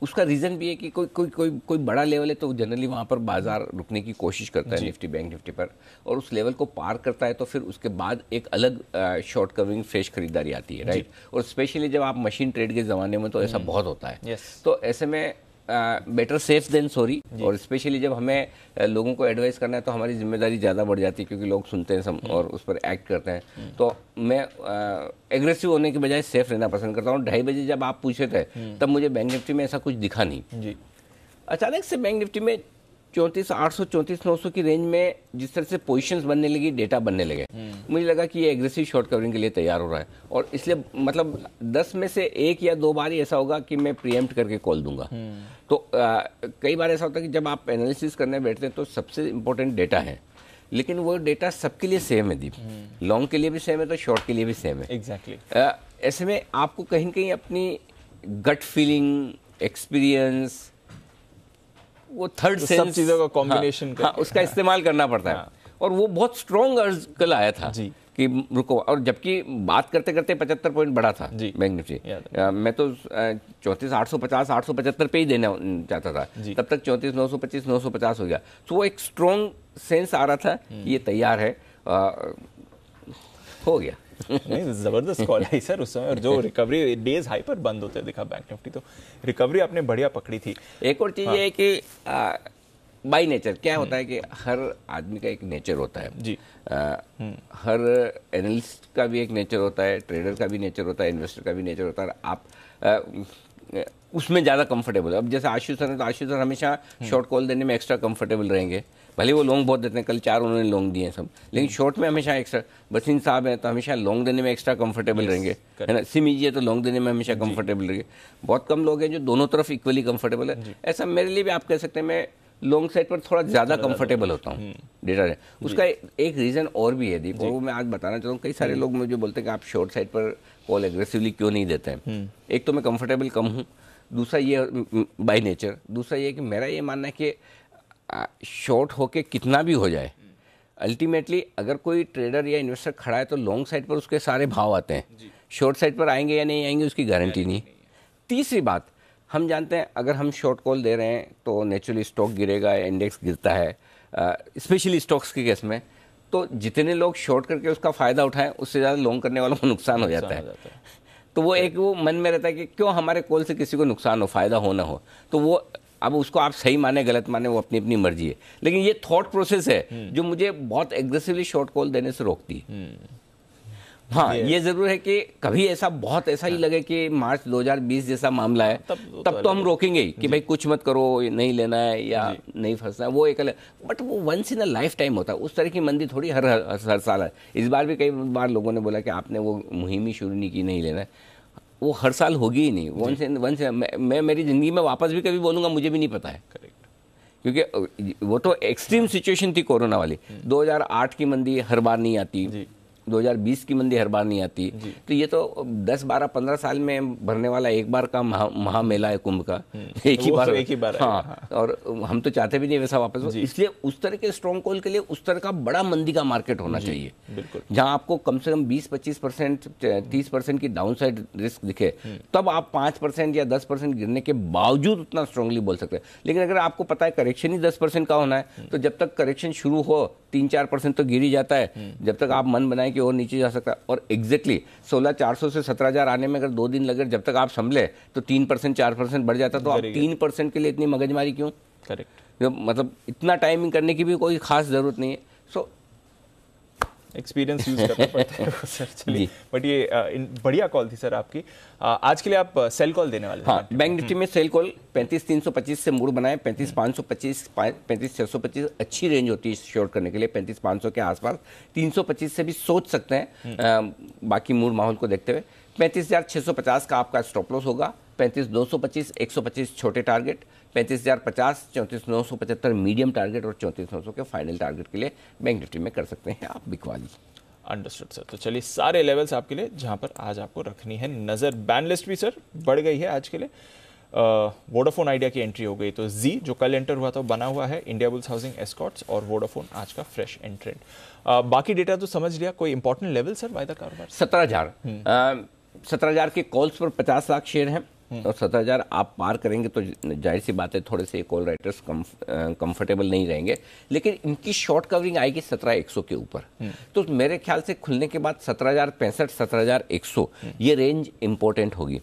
[SPEAKER 2] उसका रीजन भी है कि कोई बड़ा लेवल है तो जनरली वहाँ पर बाजार रुकने की कोशिश करता है निफ्टी बैंक निफ्टी पर, और उस लेवल को पार करता है तो फिर उसके बाद एक अलग शॉर्ट कवरिंग फ्रेश खरीदारी आती है, राइट। और स्पेशली जब आप मशीन ट्रेड के ज़माने में तो ऐसा बहुत होता है। तो ऐसे में बेटर सेफ देन सॉरी, और स्पेशली जब हमें लोगों को एडवाइस करना है तो हमारी जिम्मेदारी ज़्यादा बढ़ जाती है, क्योंकि लोग सुनते हैं सब और उस पर एक्ट करते हैं। तो मैं एग्रेसिव होने के बजाय सेफ रहना पसंद करता हूँ। 2:30 बजे जब आप पूछे थे तब मुझे बैंक निफ्टी में ऐसा कुछ दिखा नहीं। अचानक से बैंक निफ्टी में 34,800 34,900 की रेंज में जिस तरह से पोजीशंस बनने लगी, डेटा बनने लगे, मुझे लगा कि ये एग्रेसिव शॉर्ट कवरिंग के लिए तैयार हो रहा है। और इसलिए मतलब 10 में से 1 या 2 बार ही ऐसा होगा कि मैं प्रीएम्प्ट करके कॉल दूंगा। तो कई बार ऐसा होता है कि जब आप एनालिसिस करने बैठते हैं तो सबसे इंपॉर्टेंट डेटा है, लेकिन वो डेटा सबके लिए सेम है दीप। लॉन्ग के लिए भी सेम है तो शॉर्ट के लिए भी सेम है।
[SPEAKER 1] एग्जैक्टली।
[SPEAKER 2] ऐसे में आपको कहीं न कहीं अपनी गट फीलिंग, एक्सपीरियंस, वो थर्ड सेंस,
[SPEAKER 1] सब चीजों का कॉम्बिनेशन
[SPEAKER 2] उसका इस्तेमाल करना पड़ता है। और वो बहुत स्ट्रॉन्ग अर्ज कल आया था कि रुको, और जबकि बात करते करते 75 पॉइंट बढ़ा था बैंक निफ्टी। मैं तो 34,850 875 पे ही देना चाहता था, तब तक 34,925 950 हो गया। तो वो एक स्ट्रॉन्ग सेंस आ रहा था कि ये तैयार है, हो गया।
[SPEAKER 1] नहीं, जबरदस्त कॉल आई सर उस समय, और जो रिकवरी डेज हाई पर बंद होते दिखा बैंक निफ्टी, तो रिकवरी आपने बढ़िया पकड़ी थी।
[SPEAKER 2] एक और चीज ये है कि बाय नेचर क्या होता है कि हर आदमी का एक नेचर होता है
[SPEAKER 1] जी।
[SPEAKER 2] हर एनालिस्ट का भी एक नेचर होता है, ट्रेडर का भी नेचर होता है, इन्वेस्टर का भी नेचर होता है। आप उसमें ज़्यादा कंफर्टेबल है। अब जैसे आशीष सर है, तो आशीष सर हमेशा शॉर्ट कॉल देने में एक्स्ट्रा कंफर्टेबल रहेंगे, भले वो लॉन्ग बहुत देते हैं, कल 4 उन्होंने लॉन्ग दिए हैं सब, लेकिन शॉर्ट में हमेशा एक्स्ट्रा। बसीन साहब हैं तो हमेशा लॉन्ग देने में एक्स्ट्रा कंफर्टेबल रहेंगे, है ना। सिमी जी है तो लॉन्ग देने में हमेशा कंफर्टेबल रहेंगे। बहुत कम लोग हैं जो दोनों तरफ इक्वली कंफर्टेबल है। ऐसा मेरे लिए भी आप कह सकते हैं, मैं लॉन्ग साइड पर थोड़ा ज़्यादा कंफर्टेबल होता हूँ डेटा है। उसका एक रीज़न और भी है दीप, और वो मैं आज बताना चाहता हूँ। कई सारे लोग मुझे बोलते हैं कि आप शॉर्ट साइड पर कॉल एग्रेसिवली क्यों नहीं देते हैं। एक तो मैं कंफर्टेबल कम हूँ, दूसरा ये बाय नेचर, दूसरा ये कि मेरा ये मानना है कि शॉर्ट होके कितना भी हो जाए, अल्टीमेटली अगर कोई ट्रेडर या इन्वेस्टर खड़ा है तो लॉन्ग साइड पर उसके सारे भाव आते हैं, शॉर्ट साइड पर आएंगे या नहीं आएंगे उसकी गारंटी नहीं। तीसरी बात, हम जानते हैं अगर हम शॉर्ट कॉल दे रहे हैं तो नेचुरली स्टॉक गिरेगा, इंडेक्स गिरता है, स्पेशली स्टॉक्स के केस में। तो जितने लोग शॉर्ट करके उसका फ़ायदा उठाएं, उससे ज़्यादा लॉन्ग करने वालों को नुकसान हो जाता है। तो वो एक वो मन में रहता है कि क्यों हमारे कॉल से किसी को नुकसान हो, फ़ायदा हो ना हो। तो वो अब उसको आप सही माने गलत माने वो अपनी अपनी मर्जी है, लेकिन ये थॉट प्रोसेस है जो मुझे बहुत एग्रेसिवली शॉर्ट कॉल देने से रोकती है। हाँ, ये जरूर है कि कभी ऐसा बहुत ऐसा ही लगे कि मार्च 2020 जैसा मामला है, तब तो हम रोकेंगे ही कि भाई कुछ मत करो, नहीं लेना है या नहीं फंसना है, वो एक अलग। बट वो once in a lifetime होता है, उस तरह की मंदी थोड़ी हर साल है। इस बार भी कई बार लोगों ने बोला कि आपने वो मुहिम ही शुरू नहीं की, नहीं लेना है। वो हर साल होगी ही नहीं। वंस मैं मेरी ज़िंदगी में वापस भी कभी बोलूँगा मुझे भी नहीं पता है, क्योंकि वो तो एक्सट्रीम सिचुएशन थी कोरोना वाली। 2008 की मंदी हर बार नहीं आती, 2020 की मंदी हर बार नहीं आती। तो ये तो 10 12 15 साल में भरने वाला एक बार का महामेला है कुंभ का, एक ही बार। हाँ, और हम तो चाहते भी नहीं वैसा वापस हो। इसलिए उस तरह के स्ट्रॉन्ग कॉल के लिए उस तरह का बड़ा मंदी का मार्केट होना चाहिए, जहां आपको कम से कम 20-25% 30% की डाउन साइड रिस्क दिखे, तब आप 5% या 10% गिरने के बावजूद उतना स्ट्रांगली बोल सकते हैं। लेकिन अगर आपको पता है करेक्शन ही 10% का होना है, तो जब तक करेक्शन शुरू हो 3-4% तो गिर ही जाता है, जब तक आप मन बनाए कि और नीचे जा सकता है। और एग्जैक्टली 16,400 से 17,000 आने में अगर 2 दिन लगे, जब तक आप संभले तो 3% 4% बढ़ जाता। तो आप 3% के लिए इतनी मगजमारी क्यों? करेक्ट, मतलब इतना टाइमिंग करने की भी कोई खास जरूरत नहीं है। सो
[SPEAKER 1] एक्सपीरियंस यूज करना पड़ता है सर। चलिए, बट ये बढ़िया कॉल थी सर आपकी। आज के लिए आप सेल कॉल देने वाले?
[SPEAKER 2] हाँ, बैंक निफ्टी में सेल कॉल 35,325 से मूड बनाए 35,525 35,625 अच्छी रेंज होती है शॉर्ट करने के लिए। 35,500 के आसपास 325 से भी सोच सकते हैं, बाकी मूड माहौल को देखते हुए। 35,650 का आपका स्टॉप लॉस होगा। 35,225 125 छोटे टारगेट, 35,050 34,975 मीडियम टारगेट और 34,900 के फाइनल टारगेट के लिए बैंक निफ्टी में कर सकते हैं आप बिकवा लीजिए।
[SPEAKER 1] Understood sir. तो चलिए, सारे लेवल्स आपके लिए जहां पर आज आपको रखनी है नजर। बैन लिस्ट भी सर बढ़ गई है आज के लिए। वोडाफोन आइडिया की एंट्री हो गई, तो जी जो कल एंटर हुआ था वो बना हुआ है। इंडिया बुल्स हाउसिंग एस्कॉर्ट्स और वोडाफोन आज का फ्रेश एंट्रेंट। बाकी डेटा तो समझ लिया। कोई इंपॉर्टेंट लेवल सर वायदा कारोबार?
[SPEAKER 2] 17,000 के कॉल्स पर 50 लाख शेयर हैं, और 17,000 आप पार करेंगे तो जाहिर सी बात है थोड़े से कॉल राइटर्स कंफर्टेबल नहीं रहेंगे, लेकिन इनकी शॉर्ट कवरिंग आएगी 17,100 के ऊपर। तो मेरे ख्याल से खुलने के बाद 17,065 17,100 ये रेंज इंपॉर्टेंट होगी।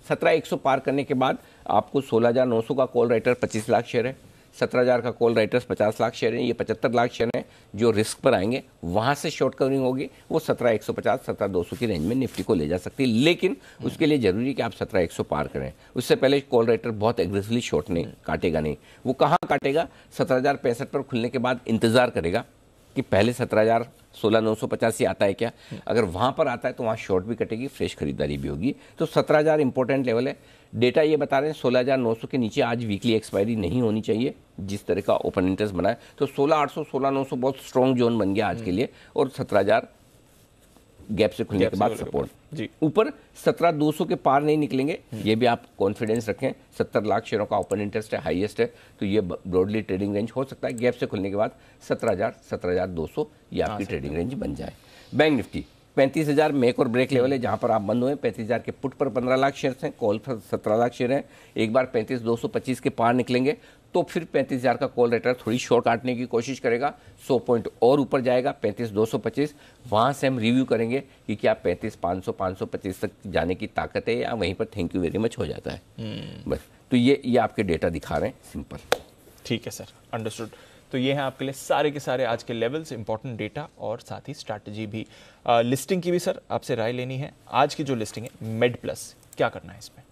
[SPEAKER 2] 17,100 पार करने के बाद आपको 16,900 का कॉल राइटर 25 लाख शेयर है, 17,000 का कॉल राइटर्स 50 लाख शेयर हैं, ये 75 लाख शेयर हैं जो रिस्क पर आएंगे। वहां से शॉर्ट कवरिंग होगी, वो 17,150 17,200 की रेंज में निफ्टी को ले जा सकती है। लेकिन उसके लिए जरूरी कि आप 17,100 पार करें। उससे पहले कॉल राइटर बहुत एग्रेसिवली शॉर्ट नहीं काटेगा नहीं। वो कहाँ काटेगा? 17,065 पर खुलने के बाद इंतजार करेगा कि पहले 17,000 16,985 आता है क्या। अगर वहां पर आता है तो वहां शॉर्ट भी कटेगी, फ्रेश खरीदारी भी होगी। तो 17,000 इंपॉर्टेंट लेवल है। डेटा ये बता रहे हैं 16,900 के नीचे आज वीकली एक्सपायरी नहीं होनी चाहिए, जिस तरह का ओपन इंटरेस्ट बना है। तो 16,800 16,900 बहुत स्ट्रॉन्ग जोन बन गया आज के लिए, और 17,000 गैप से खुलने के बाद सपोर्ट। ऊपर 17,200 के पार नहीं निकलेंगे, ये भी आप कॉन्फिडेंस रखें। 70 लाख शेयरों का ओपन इंटरेस्ट है, हाईएस्ट है, तो ये ब्रॉडली ट्रेडिंग रेंज हो सकता है। गैप से खुलने के बाद 17,000 17,200 ये आपकी ट्रेडिंग रेंज बन जाए। बैंक निफ्टी 35,000 मेक और ब्रेक लेवल है, जहां पर आप बंद हुए। 35,000 के पुट पर 15 लाख शेयर हैं, कॉल पर 17 लाख शेयर हैं। एक बार 35,225 के पार निकलेंगे तो फिर 35,000 का कॉल रेटर थोड़ी शॉर्ट काटने की कोशिश करेगा, 100 पॉइंट और ऊपर जाएगा 35,225। वहां से हम रिव्यू करेंगे कि क्या 35,500 525 तक जाने की ताकत है या वहीं पर थैंक यू वेरी मच हो जाता है। बस तो ये आपके डेटा दिखा रहे हैं, सिंपल।
[SPEAKER 1] ठीक है सर, अंडरस्टूड। तो ये हैं आपके लिए सारे के सारे आज के लेवल्स, इंपॉर्टेंट डेटा और साथ ही स्ट्रैटेजी भी। लिस्टिंग की भी सर आपसे राय लेनी है। आज की जो लिस्टिंग है मेड प्लस, क्या करना है इसमें?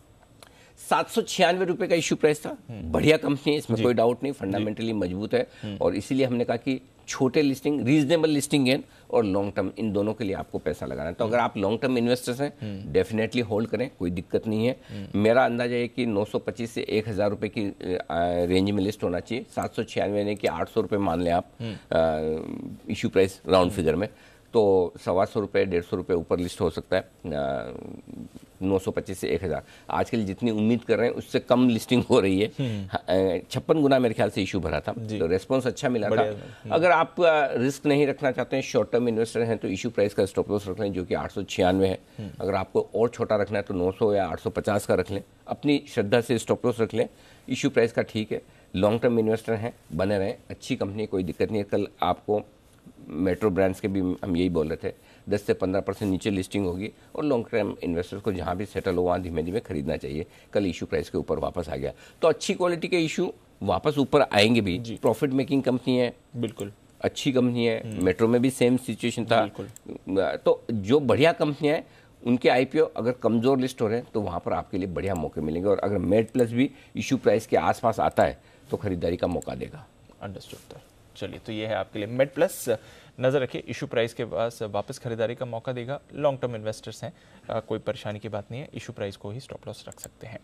[SPEAKER 2] 796 रुपए का इश्यू प्राइस था। बढ़िया कंपनी है, इसमें कोई डाउट नहीं, फंडामेंटली मजबूत है। और इसीलिए हमने कहा कि छोटे लिस्टिंग, रीजनेबल लिस्टिंग गेन और लॉन्ग टर्म, इन दोनों के लिए आपको पैसा लगाना है। तो अगर आप लॉन्ग टर्म इन्वेस्टर्स हैं, डेफिनेटली होल्ड करें, कोई दिक्कत नहीं है। मेरा अंदाजा है कि 925 से 1,000 रुपए की रेंज में लिस्ट होना चाहिए। 796 यानी कि 800 रुपये मान लें आप इश्यू प्राइस राउंड फिगर में, तो 125 रुपये 150 रुपये ऊपर लिस्ट हो सकता है। 925 से 1,000 आजकल जितनी उम्मीद कर रहे हैं उससे कम लिस्टिंग हो रही है। 56 गुना मेरे ख्याल से इशू भरा था, तो रेस्पॉन्स अच्छा मिला था। अगर आप रिस्क नहीं रखना चाहते हैं, शॉर्ट टर्म इन्वेस्टर हैं, तो इशू प्राइस का स्टॉप लॉस रख लें जो कि 896 है। अगर आपको और छोटा रखना है तो 900 या 850 का रख लें, अपनी श्रद्धा से स्टॉप लॉस रख लें। इशू प्राइस का ठीक है, लॉन्ग टर्म इन्वेस्टर हैं, बने रहें, अच्छी कंपनी, कोई दिक्कत नहीं है। कल आपको मेट्रो ब्रांड्स के भी हम यही बोल रहे थे, 10 से 15% नीचे लिस्टिंग होगी और लॉन्ग टर्म इन्वेस्टर्स को जहां भी सेटल हो वहाँ धीमे धीमे खरीदना चाहिए। कल इशू प्राइस के ऊपर वापस आ गया, तो अच्छी क्वालिटी के इशू वापस ऊपर आएंगे भी। प्रॉफिट मेकिंग कंपनी है,
[SPEAKER 1] बिल्कुल
[SPEAKER 2] अच्छी कंपनी है। मेट्रो में भी सेम सिचुएशन था। तो जो बढ़िया कंपनियां हैं उनके आईपीओ अगर कमजोर लिस्ट हो रहे हैं तो वहां पर आपके लिए बढ़िया मौके मिलेंगे। और अगर मेड प्लस भी इशू प्राइस के आसपास आता है तो खरीदारी का मौका देगा।
[SPEAKER 1] अंडरस्टूड। चलिए, तो ये है आपके लिए मेड प्लस, नजर रखिए, इशू प्राइस के पास वापस खरीदारी का मौका देगा। लॉन्ग टर्म इन्वेस्टर्स हैं, कोई परेशानी की बात नहीं है, इशू प्राइस को ही स्टॉप लॉस रख सकते हैं।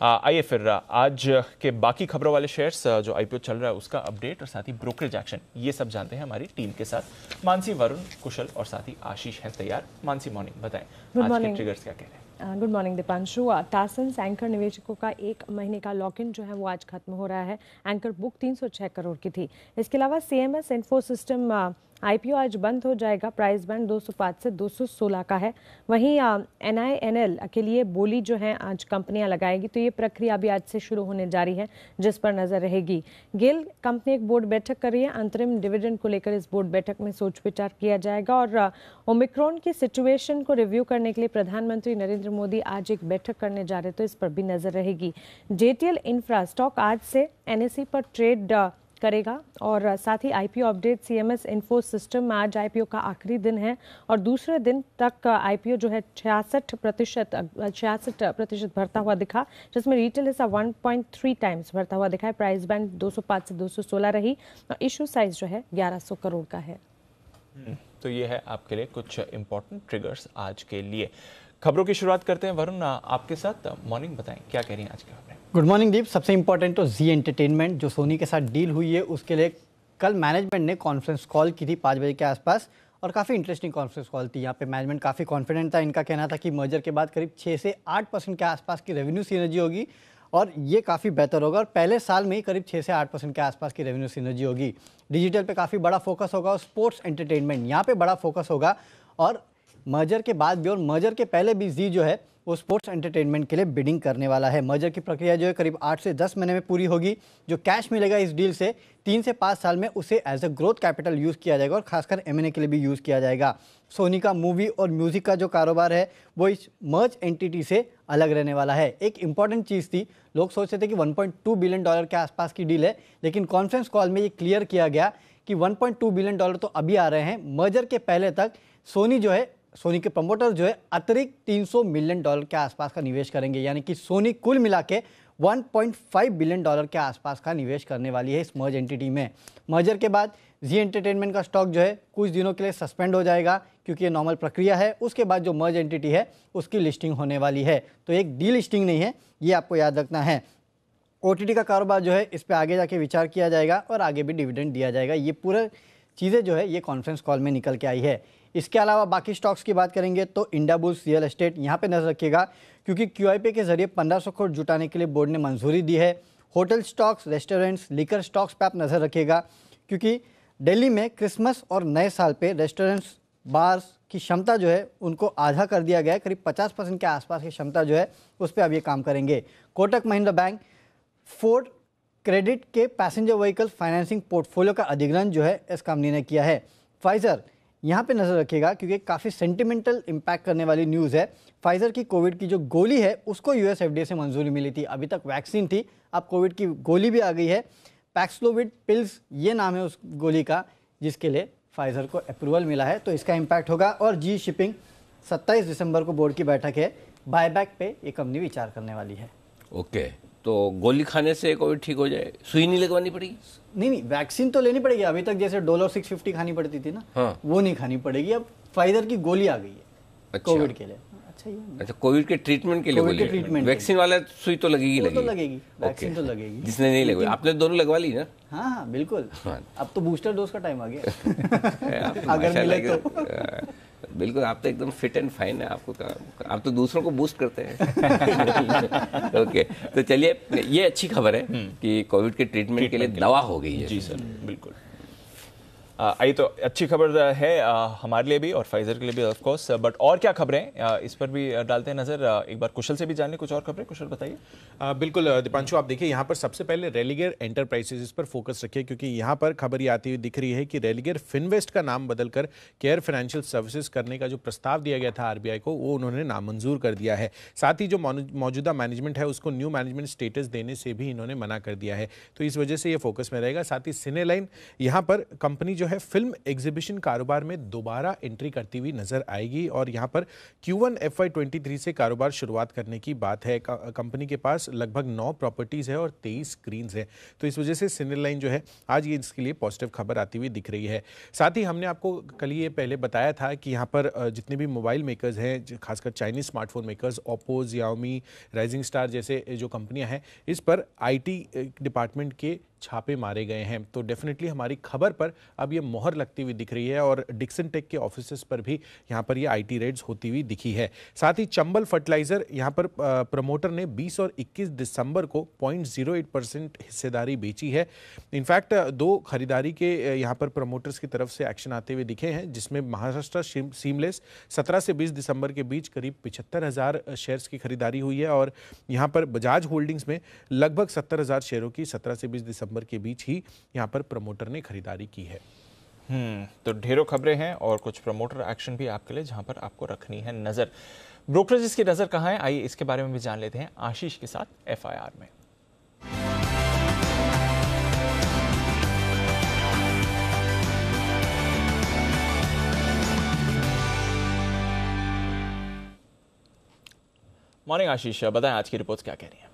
[SPEAKER 1] आइए फिर आज के बाकी खबरों वाले शेयर्स, जो आईपीओ चल रहा है उसका अपडेट और साथ ही ब्रोकरेज एक्शन, ये सब जानते हैं हमारी टीम के साथ। मानसी, वरुण, कुशल और साथ ही आशीष हैं तैयार। मानसी, मॉर्निंग, बताएं आज के ट्रिगर्स क्या कह रहे हैं?
[SPEAKER 3] Good morning Dipanshu. टासन्स एंकर निवेशकों का 1 महीने का लॉक इन जो है वो आज खत्म हो रहा है। एंकर बुक 306 करोड़ की थी। इसके अलावा सीएमएस इन्फोसिस्टम आईपीओ आज बंद हो जाएगा। प्राइस बैंड 205 से 216 का है। वहीं एनआईएनएल के लिए बोली जो है आज कंपनियां लगाएगी, तो ये प्रक्रिया भी आज से शुरू होने जा रही है, जिस पर नजर रहेगी। गेल कंपनी एक बोर्ड बैठक कर रही है। अंतरिम डिविडेंड को लेकर इस बोर्ड बैठक में सोच विचार किया जाएगा। और ओमिक्रॉन की सिचुएशन को रिव्यू करने के लिए प्रधानमंत्री नरेंद्र मोदी आज एक बैठक करने जा रहे हैं, तो इस पर भी नजर रहेगी। जेटीएल इंफ्रा स्टॉक आज से एनएसई पर ट्रेड करेगा। और साथ ही IPO update, CMS info system में आज आईपीओ का आखिरी दिन है और दूसरे दिन तक आईपीओ जो है 66% भरता हुआ दिखा, जिसमें रिटेल हिस्सा 1.3 टाइम्स भरता हुआ दिखा है। प्राइस बैंड 205 से 216 रही और इशू साइज जो है 1100 करोड़ का है।
[SPEAKER 1] तो ये है आपके लिए कुछ इंपॉर्टेंट ट्रिगर्स आज के लिए। खबरों की शुरुआत करते हैं वरुण आपके साथ। मॉर्निंग, बताएं क्या कह रही हैं आज की खबरें?
[SPEAKER 4] गुड मॉर्निंग दीप। सबसे इंपॉर्टेंट तो जी एंटरटेनमेंट जो सोनी के साथ डील हुई है उसके लिए कल मैनेजमेंट ने कॉन्फ्रेंस कॉल की थी 5 बजे के आसपास, और काफ़ी इंटरेस्टिंग कॉन्फ्रेंस कॉल थी। यहाँ पे मैनेजमेंट काफ़ी कॉन्फिडेंट था। इनका कहना था कि मर्जर के बाद करीब 6 से 8% के आसपास की रेवेन्यू सिनर्जी होगी और ये काफ़ी बेहतर होगा। और पहले साल में ही करीब 6 से 8% के आसपास की रेवेन्यू सिनर्जी होगी। डिजिटल पे काफ़ी बड़ा फोकस होगा और स्पोर्ट्स एंटरटेनमेंट यहाँ पे बड़ा फोकस होगा। और मर्जर के बाद भी और मर्जर के पहले भी जी जो है वो स्पोर्ट्स एंटरटेनमेंट के लिए बिडिंग करने वाला है। मर्जर की प्रक्रिया जो है करीब 8 से 10 महीने में पूरी होगी। जो कैश मिलेगा इस डील से 3 से 5 साल में उसे as a growth capital use किया जाएगा और खासकर एमएनए के लिए भी यूज़ किया जाएगा। सोनी का मूवी और म्यूज़िक का जो कारोबार है वो इस मर्ज एंटिटी से अलग रहने वाला है। एक इंपॉर्टेंट चीज़ थी, लोग सोचते थे कि $1.2 बिलियन के आसपास की डील है, लेकिन कॉन्फ्रेंस कॉल में ये क्लियर किया गया कि $1.2 बिलियन तो अभी आ रहे हैं। मर्जर के पहले तक सोनी के प्रमोटर जो है अतिरिक्त $300 मिलियन के आसपास का निवेश करेंगे, यानी कि सोनी कुल मिला के $1.5 बिलियन के आसपास का निवेश करने वाली है इस मर्ज एंटिटी में। मर्जर के बाद जी एंटरटेनमेंट का स्टॉक जो है कुछ दिनों के लिए सस्पेंड हो जाएगा क्योंकि ये नॉर्मल प्रक्रिया है। उसके बाद जो मर्ज एंटिटी है उसकी लिस्टिंग होने वाली है, तो एक डी लिस्टिंग नहीं है, ये आपको याद रखना है। ओटीटी का कारोबार जो है इस पर आगे जाके विचार किया जाएगा और आगे भी डिविडेंड दिया जाएगा। ये पूरा चीज़ें जो है ये कॉन्फ्रेंस कॉल में निकल के आई है। इसके अलावा बाकी स्टॉक्स की बात करेंगे तो इंडियाबुल्स रियल एस्टेट, यहाँ पे नजर रखिएगा क्योंकि QIP के जरिए 1500 करोड़ जुटाने के लिए बोर्ड ने मंजूरी दी है। Hotel stocks, restaurants, liquor stocks पे आप नजर रखिएगा क्योंकि दिल्ली में क्रिसमस और नए साल पे रेस्टोरेंट्स बार्स की क्षमता जो है उनको आधा कर दिया गया है, करीब 50% के आसपास की क्षमता जो है उस पर अब ये काम करेंगे। Kotak Mahindra bank Ford credit के पैसेंजर व्हीकल फाइनेंसिंग पोर्टफोलियो का अधिग्रहण जो है इस कंपनी ने किया है। फाइजर यहाँ पे नजर रखिएगा क्योंकि काफ़ी सेंटिमेंटल इम्पैक्ट करने वाली न्यूज़ है। फाइजर की कोविड की जो गोली है उसको यूएस एफडीए से मंजूरी मिली थी, अभी तक वैक्सीन थी, अब कोविड की गोली भी आ गई है। पैक्सलोविड पिल्स ये नाम है उस गोली का, जिसके लिए फाइजर को अप्रूवल मिला है, तो इसका इम्पैक्ट होगा। और जी शिपिंग 27 दिसंबर को बोर्ड की बैठक है, बायबैक पे ये कंपनी विचार करने वाली है।
[SPEAKER 2] ओके, तो गोली खाने से कोविड ठीक हो जाए, सुई नहीं लगवानी पड़ेगी?
[SPEAKER 4] नहीं, वैक्सीन तो लेनी पड़ेगी। अभी तक जैसे डॉलर 650 खानी पड़ती थी ना,
[SPEAKER 2] हाँ।
[SPEAKER 4] वो नहीं खानी पड़ेगी, अब फाइजर की गोली आ गई है।
[SPEAKER 2] अच्छा।
[SPEAKER 4] कोविड के लिए।
[SPEAKER 2] अच्छा, कोविड के ट्रीटमेंट के लिए
[SPEAKER 4] कोविड के ट्रीटमेंट,
[SPEAKER 2] वैक्सीन वाला सुई तो लगेगी,
[SPEAKER 4] वो तो लगेगी, वैक्सीन तो लगेगी।
[SPEAKER 2] जिसने नहीं लगवाई, आपने दोनों लगवा ली ना?
[SPEAKER 4] हाँ हाँ बिल्कुल।
[SPEAKER 2] हाँ।
[SPEAKER 4] अब तो बूस्टर डोज का टाइम आ गया।
[SPEAKER 2] तो
[SPEAKER 4] अगर मिले तो
[SPEAKER 2] बिल्कुल, आप तो एकदम फिट एंड फाइन है। आप तो दूसरों को बूस्ट करते हैं। ओके, तो चलिए, ये अच्छी खबर है कि कोविड के ट्रीटमेंट के लिए दवा हो गई है।
[SPEAKER 1] जी सर, बिल्कुल। आई तो अच्छी खबर है हमारे लिए भी और फाइजर के लिए भी ऑफ कोर्स, बट और क्या खबरें इस पर भी डालते हैं नजर। एक बार कुशल से भी जान लें कुछ और खबरें। कुशल बताइए।
[SPEAKER 5] बिल्कुल दीपांशु, आप देखिए यहाँ पर सबसे पहले रेलिगेयर एंटरप्राइजेज इस पर फोकस रखिए, क्योंकि यहाँ पर खबर ये आती हुई दिख रही है कि रेलिगेयर फिनवेस्ट का नाम बदलकर केयर फाइनेंशियल सर्विसेज करने का जो प्रस्ताव दिया गया था आरबीआई को, वो उन्होंने नामंजूर कर दिया है। साथ ही जो मौजूदा मैनेजमेंट है उसको न्यू मैनेजमेंट स्टेटस देने से भी इन्होंने मना कर दिया है, तो इस वजह से ये फोकस में रहेगा। साथ ही सिनेलाइन, यहाँ पर कंपनी जो है फिल्म एग्जीबिशन कारोबार में दोबारा एंट्री करती हुई नजर आएगी और यहाँ पर Q1 FY23 से कारोबार शुरुआत करने की बात है। कंपनी के पास लगभग 9 प्रॉपर्टीज है और 23 स्क्रीन्स है, तो इस वजह से सिनेलाइन जो है आज ये इसके लिए पॉजिटिव खबर आती हुई दिख रही है। साथ ही हमने आपको कल ये पहले बताया था कि यहाँ पर जितने भी मोबाइल मेकर्स हैं, खासकर Chinese smartphone makers, Oppo, Xiaomi, rising star जैसे जो कंपनियां हैं, इस पर IT डिपार्टमेंट के छापे मारे गए हैं। तो डेफिनेटली हमारी खबर पर अब ये मोहर लगती हुई दिख रही है और डिक्सन टेक के ऑफिसेस पर भी यहाँ पर ये IT रेड्स होती हुई दिखी है। साथ ही चंबल फर्टिलाइजर, यहाँ पर प्रमोटर ने 20 और 21 दिसंबर को 0.08% हिस्सेदारी बेची है। इनफैक्ट 2 खरीदारी के यहाँ पर प्रमोटर्स की तरफ से एक्शन आते हुए दिखे हैं, जिसमें महाराष्ट्र सीमलेस 17 से 20 दिसंबर के बीच करीब 75,000 शेयर्स की खरीदारी हुई है और यहाँ पर बजाज होल्डिंग्स में लगभग 70,000 शेयरों की 17 से 20 दिसंबर के बीच ही यहाँ पर प्रमोटर ने खरीदारी की है।
[SPEAKER 1] तो ढेरों खबरें हैं और कुछ प्रमोटर एक्शन भी आपके लिए, जहां पर आपको रखनी है नजर। ब्रोकरेजेस की नजर कहां है, आइए इसके बारे में भी जान लेते हैं आशीष के साथ FIR में। मॉर्निंग आशीष, बताएं आज की रिपोर्ट्स क्या कह रही हैं।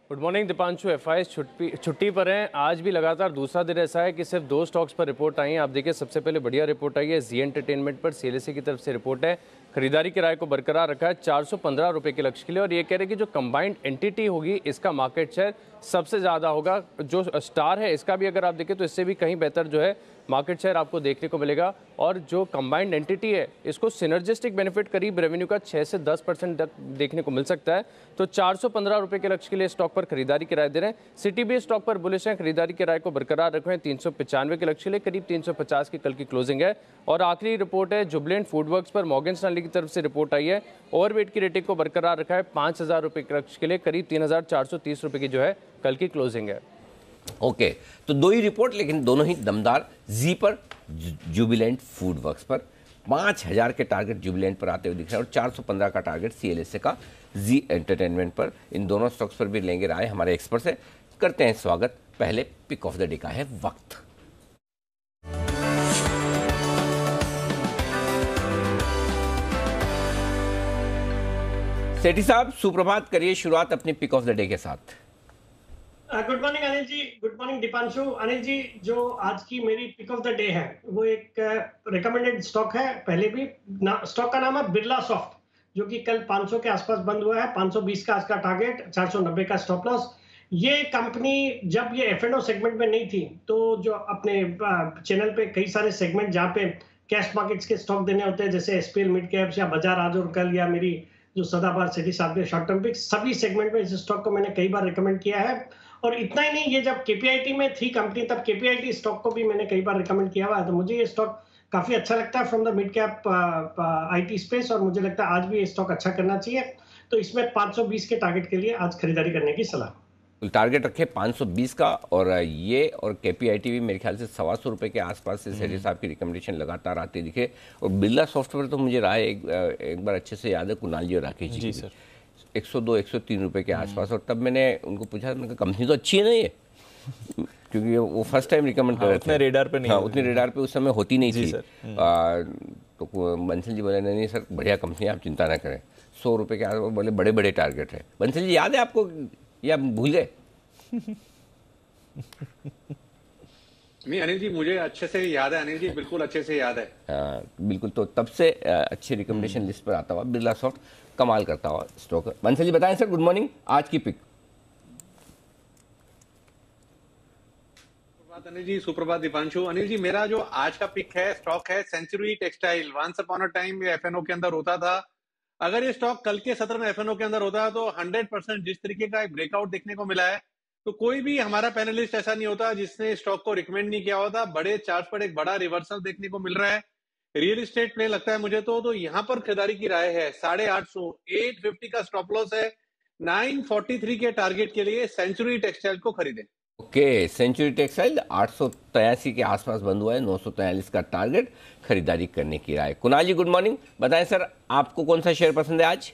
[SPEAKER 6] Good morning Deepanshu. FIS छुट्टी पर हैं। आज भी लगातार दूसरा दिन ऐसा है कि सिर्फ 2 स्टॉक्स पर रिपोर्ट आई है। आप देखिए, सबसे पहले बढ़िया रिपोर्ट आई है जी एंटरटेनमेंट पर, CLSA की तरफ से रिपोर्ट है। खरीदारी किराए को बरकरार रखा है 415 रुपये के लक्ष्य के लिए और ये कह रहे हैं कि जो कंबाइंड एंटिटी होगी इसका मार्केट शेयर सबसे ज़्यादा होगा। जो स्टार है इसका भी अगर आप देखें तो इससे भी कहीं बेहतर जो है मार्केट शेयर आपको देखने को मिलेगा और जो कंबाइंड एंटिटी है इसको सिनर्जिस्टिक बेनिफिट करीब रेवेन्यू का 6 से 10% तक देखने को मिल सकता है। तो 415 रुपये के लक्ष्य के लिए स्टॉक पर खरीदारी किराए दे रहे हैं। सिटी बी स्टॉक पर बुलिश हैं, खरीदारी किराए को बरकरार रखे हैं 395 के लक्ष्य के लिए, करीब 350 की कल की क्लोजिंग है। और आखिरी रिपोर्ट है जुबिलेंट फूडवर्क्स पर, मॉर्गन स्टैनली की तरफ से रिपोर्ट आई है। ओवरवेट की रेटिंग को बरकरार रखा है 5,000 रुपये के लक्ष्य के लिए, करीब 3,430 रुपये की जो है कल की क्लोजिंग है।
[SPEAKER 2] ओके, तो 2 ही रिपोर्ट, लेकिन दोनों ही दमदार। जी पर जुबिलेंट फूडवर्क्स पर 5,000 के टारगेट जुबिलेंट पर आते हुए दिख रहे हैं और 415 का टारगेट CLSA का जी एंटरटेनमेंट पर। इन दोनों स्टॉक्स पर भी लेंगे राय हमारे एक्सपर्ट से। करते हैं स्वागत। पहले पिक ऑफ द डे का है वक्त। सेठी साहब, सुप्रभात, करिए शुरुआत अपनी पिक ऑफ द डे के साथ।
[SPEAKER 7] Good morning Anil ji, good morning Deepanshu. Anil ji, जो आज की मेरी पिक ऑफ द डे है वो एक रिकमेंडेड स्टॉक है। पहले भी स्टॉक का नाम है बिरला सॉफ्ट, जो कि कल 500 के आसपास बंद हुआ है। 520 का आज का टारगेट, 490 का स्टॉप लॉस। ये कंपनी जब ये F&O सेगमेंट में नहीं थी तो जो अपने चैनल पे कई सारे सेगमेंट जहाँ पे कैश मार्केट्स के स्टॉक देने होते हैं, जैसे SPL मिड कैप्स या बाजार आज और कल या मेरी जो सदाबहार सिटी साहब के शॉर्ट टर्म पिक्स, सभी सेगमेंट में इस स्टॉक को मैंने कई बार रिकमेंड किया है। और इतना ही नहीं, ये जब KPIT में थी कंपनी तब KPIT स्टॉक को भी मैंने कई बार रिकमेंड किया हुआ है। तो मुझे ये स्टॉक काफी अच्छा लगता है from the mid cap IT space, और मुझे लगता है आज भी ये स्टॉक अच्छा करना चाहिए। तो इसमें 520 के टारगेट के लिए आज खरीदारी करने की सलाह।
[SPEAKER 2] टारगेट रखे 520 का, और ये और केपीआईटी भी मेरे ख्याल से 125 रुपये के आसपास से सेठी साहब की रिकमेंडेशन लगातार आती दिखे। और बिरला सॉफ्टवेयर तो मुझे रहा है एक बार अच्छे से याद है, कुणाल जी और राकेश जी
[SPEAKER 1] सर
[SPEAKER 2] 102-103 रुपये के आसपास। और तब मैंने उनको पूछा, मैंने कहा कंपनी तो अच्छी है ना ये, क्योंकि वो फर्स्ट टाइम रिकमेंड कर रहे थे।
[SPEAKER 1] उतने रेडार पे नहीं,
[SPEAKER 2] उतने रेडार पे उस समय होती नहीं थी।
[SPEAKER 1] सर।
[SPEAKER 2] तो बंसल जी बोले नहीं सर बढ़िया कंपनी है, आप चिंता ना करें। 100 रुपये के आसपास बोले बड़े बड़े टारगेट है। बंसल जी याद है आपको या भूल गए?
[SPEAKER 8] नहीं अनिल जी, मुझे अच्छे से याद है। अनिल जी बिल्कुल अच्छे से याद है।
[SPEAKER 2] बिल्कुल, तो तब से अच्छी रिकमेंडेशन लिस्ट पर आता हुआ बिरला सॉफ्ट कमाल करता हुआ स्टॉक। बंसल जी बताएं सर, गुड मॉर्निंग, आज की पिक।
[SPEAKER 8] अनिल जी सुप्रभात दीपांशु। अनिल जी मेरा जो आज का पिक है, स्टॉक है century textile. Once upon a time ये एफएनओ के अंदर होता था। अगर ये स्टॉक कल के सत्र में एफएनओ के अंदर होता है तो 100% जिस तरीके का एक ब्रेकआउट देखने को मिला है, तो कोई भी हमारा पैनलिस्ट ऐसा नहीं होता जिसने स्टॉक को रिकमेंड नहीं किया होता। बड़े चार्ट पर एक बड़ा रिवर्सल देखने को मिल रहा है। रियल एस्टेट प्ले लगता है मुझे तो यहाँ पर खरीदारी की राय है। 850, 850 का स्टॉप लॉस है। 943 के टारगेट के लिए सेंचुरी टेक्सटाइल को खरीदें।
[SPEAKER 2] ओके, सेंचुरी टेक्सटाइल 883 के आसपास बंद हुआ है, 943 का टारगेट, खरीदारी करने की राय। कुणाल जी गुड मॉर्निंग, बताएं सर आपको कौन सा शेयर पसंद है आज?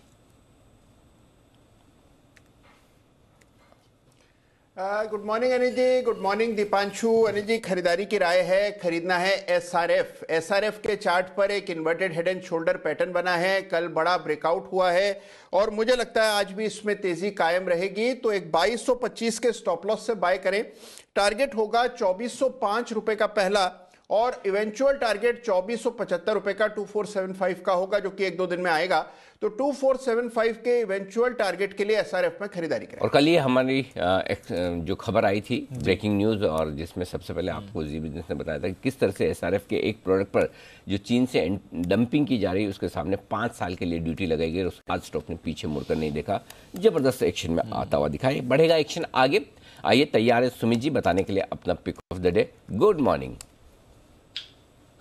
[SPEAKER 9] Good morning Anil ji, good morning Deepanshu. Anil ji खरीदारी की राय है, खरीदना है एसआरएफ। एसआरएफ के चार्ट पर एक inverted head and shoulder pattern बना है, कल बड़ा ब्रेकआउट हुआ है और मुझे लगता है आज भी इसमें तेजी कायम रहेगी। तो एक 2225 के स्टॉप लॉस से बाय करें। टारगेट होगा 2405 रुपए का पहला, और इवेंचुअल टारगेट 2475 रुपए का 2475 का होगा, जो कि 1-2 दिन में आएगा। तो 2475 के इवेंचुअल टारगेट के लिए एसआरएफ में खरीदारी करें।
[SPEAKER 2] और कल ये हमारी जो खबर आई थी ब्रेकिंग न्यूज, और जिसमें सबसे पहले आपको जी बिजनेस ने बताया था कि किस तरह से एसआरएफ के एक प्रोडक्ट पर जो चीन से डंपिंग की जा रही है उसके सामने 5 साल के लिए ड्यूटी लगाई गई। उसके बाद स्टॉक ने पीछे मुड़कर नहीं देखा, जबरदस्त एक्शन में आता हुआ दिखाई। बढ़ेगा एक्शन आगे। आइए तैयार है सुमित जी बताने के लिए अपना pick of the day. Good morning.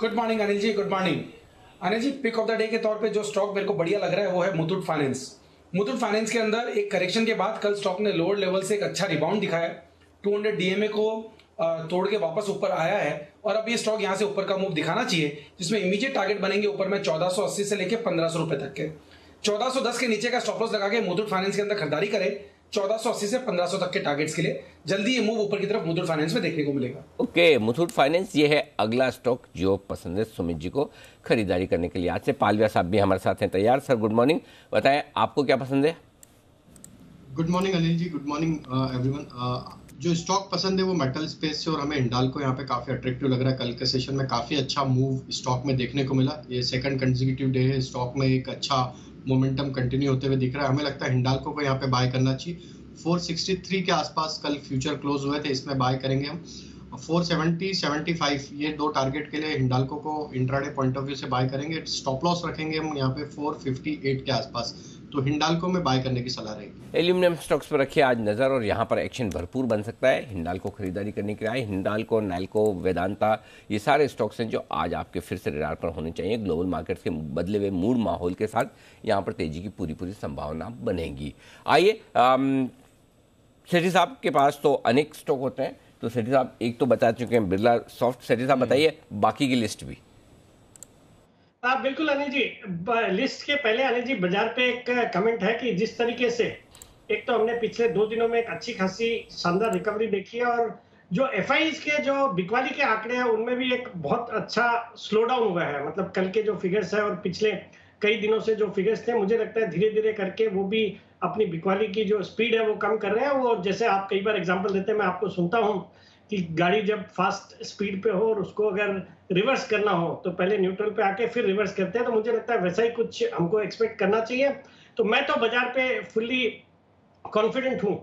[SPEAKER 10] Good morning Anil ji, good morning Anil ji. Pick of the day के तौर पे जो स्टॉक मेरे को बढ़िया लग रहा है वो है मुथूट फाइनेंस। मुथूट फाइनेंस के अंदर एक करेक्शन के बाद कल स्टॉक ने लोअर लेवल से एक अच्छा रिबाउंड दिखाया। 200 डीएमए को तोड़ के वापस ऊपर आया है और अब ये स्टॉक यहां से ऊपर का मूव दिखाना चाहिए, जिसमें इमीडिएट टारगेट बनेंगे ऊपर में 1480 से लेके 1500 रुपए तक के। 1410 के नीचे का स्टॉप लॉस लगा के मुथूट फाइनेंस के अंदर खरीदारी करें। 1480 से 1500 तक के टारगेट्स के लिए जल्दी ये मूव ऊपर की तरफ मुथूट फाइनेंस में देखने को मिलेगा।
[SPEAKER 2] ओके, मुथूट फाइनेंस ये है अगला स्टॉक जो पसंद है सुमित जी को खरीदारी करने के लिए। आज से पालविया साहब भी हमारे साथ हैं तैयार। सर गुड मॉर्निंग, बताएं आपको क्या पसंद है?
[SPEAKER 11] Good morning Anil ji, good morning everyone. जो स्टॉक पसंद है वो मेटल स्पेस से, और हमें हिंडाल्को यहाँ पे काफी अट्रैक्टिव लग रहा है। कल के सेशन में काफी अच्छा मूव स्टॉक में देखने को मिला। ये सेकंड कंसेक्यूटिव डे है, स्टॉक में एक अच्छा मोमेंटम कंटिन्यू होते हुए दिख रहा है। हमें लगता है हिंडाल्को को यहाँ पे बाय करना चाहिए। 463 के आसपास कल फ्यूचर क्लोज हुए थे, इसमें बाय करेंगे हम। 470, 75 ये 2 टारगेट के लिए हिंडाल्को को इंट्राडे पॉइंट ऑफ व्यू से बाय करेंगे। स्टॉप लॉस रखेंगे हम यहाँ पे 458 के आसपास, तो हिंडाल्को में बाय करने की सलाह रहेगी।
[SPEAKER 2] एल्यूमिनियम स्टॉक्स पर रखिए आज नजर, और यहाँ पर एक्शन भरपूर बन सकता है। हिंडाल्को खरीदारी करने के लिए हिंडाल्को, नैल्को, वेदांता, ये सारे स्टॉक्स हैं जो आज आपके फिर से रडार पर होने चाहिए। ग्लोबल मार्केट्स के बदले हुए मूड माहौल के साथ यहाँ पर तेजी की पूरी संभावना बनेगी। आइए सेठी साहब के पास तो अनेक स्टॉक होते हैं, तो सेठी साहब एक तो बता चुके हैं बिरला सॉफ्ट। सेठी साहब बताइए बाकी की लिस्ट भी।
[SPEAKER 7] बिल्कुल अनिल जी, लिस्ट के पहले अनिल जी बाजार पे एक कमेंट है कि जिस तरीके से एक तो हमने पिछले 2 दिनों में एक अच्छी खासी शानदार रिकवरी देखी है, और जो एफआईज के जो बिकवाली के आंकड़े हैं उनमें भी एक बहुत अच्छा स्लो डाउन हुआ है। मतलब कल के जो फिगर्स है और पिछले कई दिनों से जो फिगर्स थे, मुझे लगता है धीरे धीरे करके वो भी अपनी बिकवाली की जो स्पीड है वो कम कर रहे हैं। वो जैसे आप कई बार एग्जांपल देते हैं, मैं आपको सुनता हूं कि गाड़ी जब फास्ट स्पीड पे हो और उसको अगर रिवर्स करना हो तो पहले न्यूट्रल पे आके फिर रिवर्स करते हैं, तो मुझे लगता है वैसा ही कुछ हमको एक्सपेक्ट करना चाहिए। तो मैं तो बाजार पे फुल्ली कॉन्फिडेंट हूं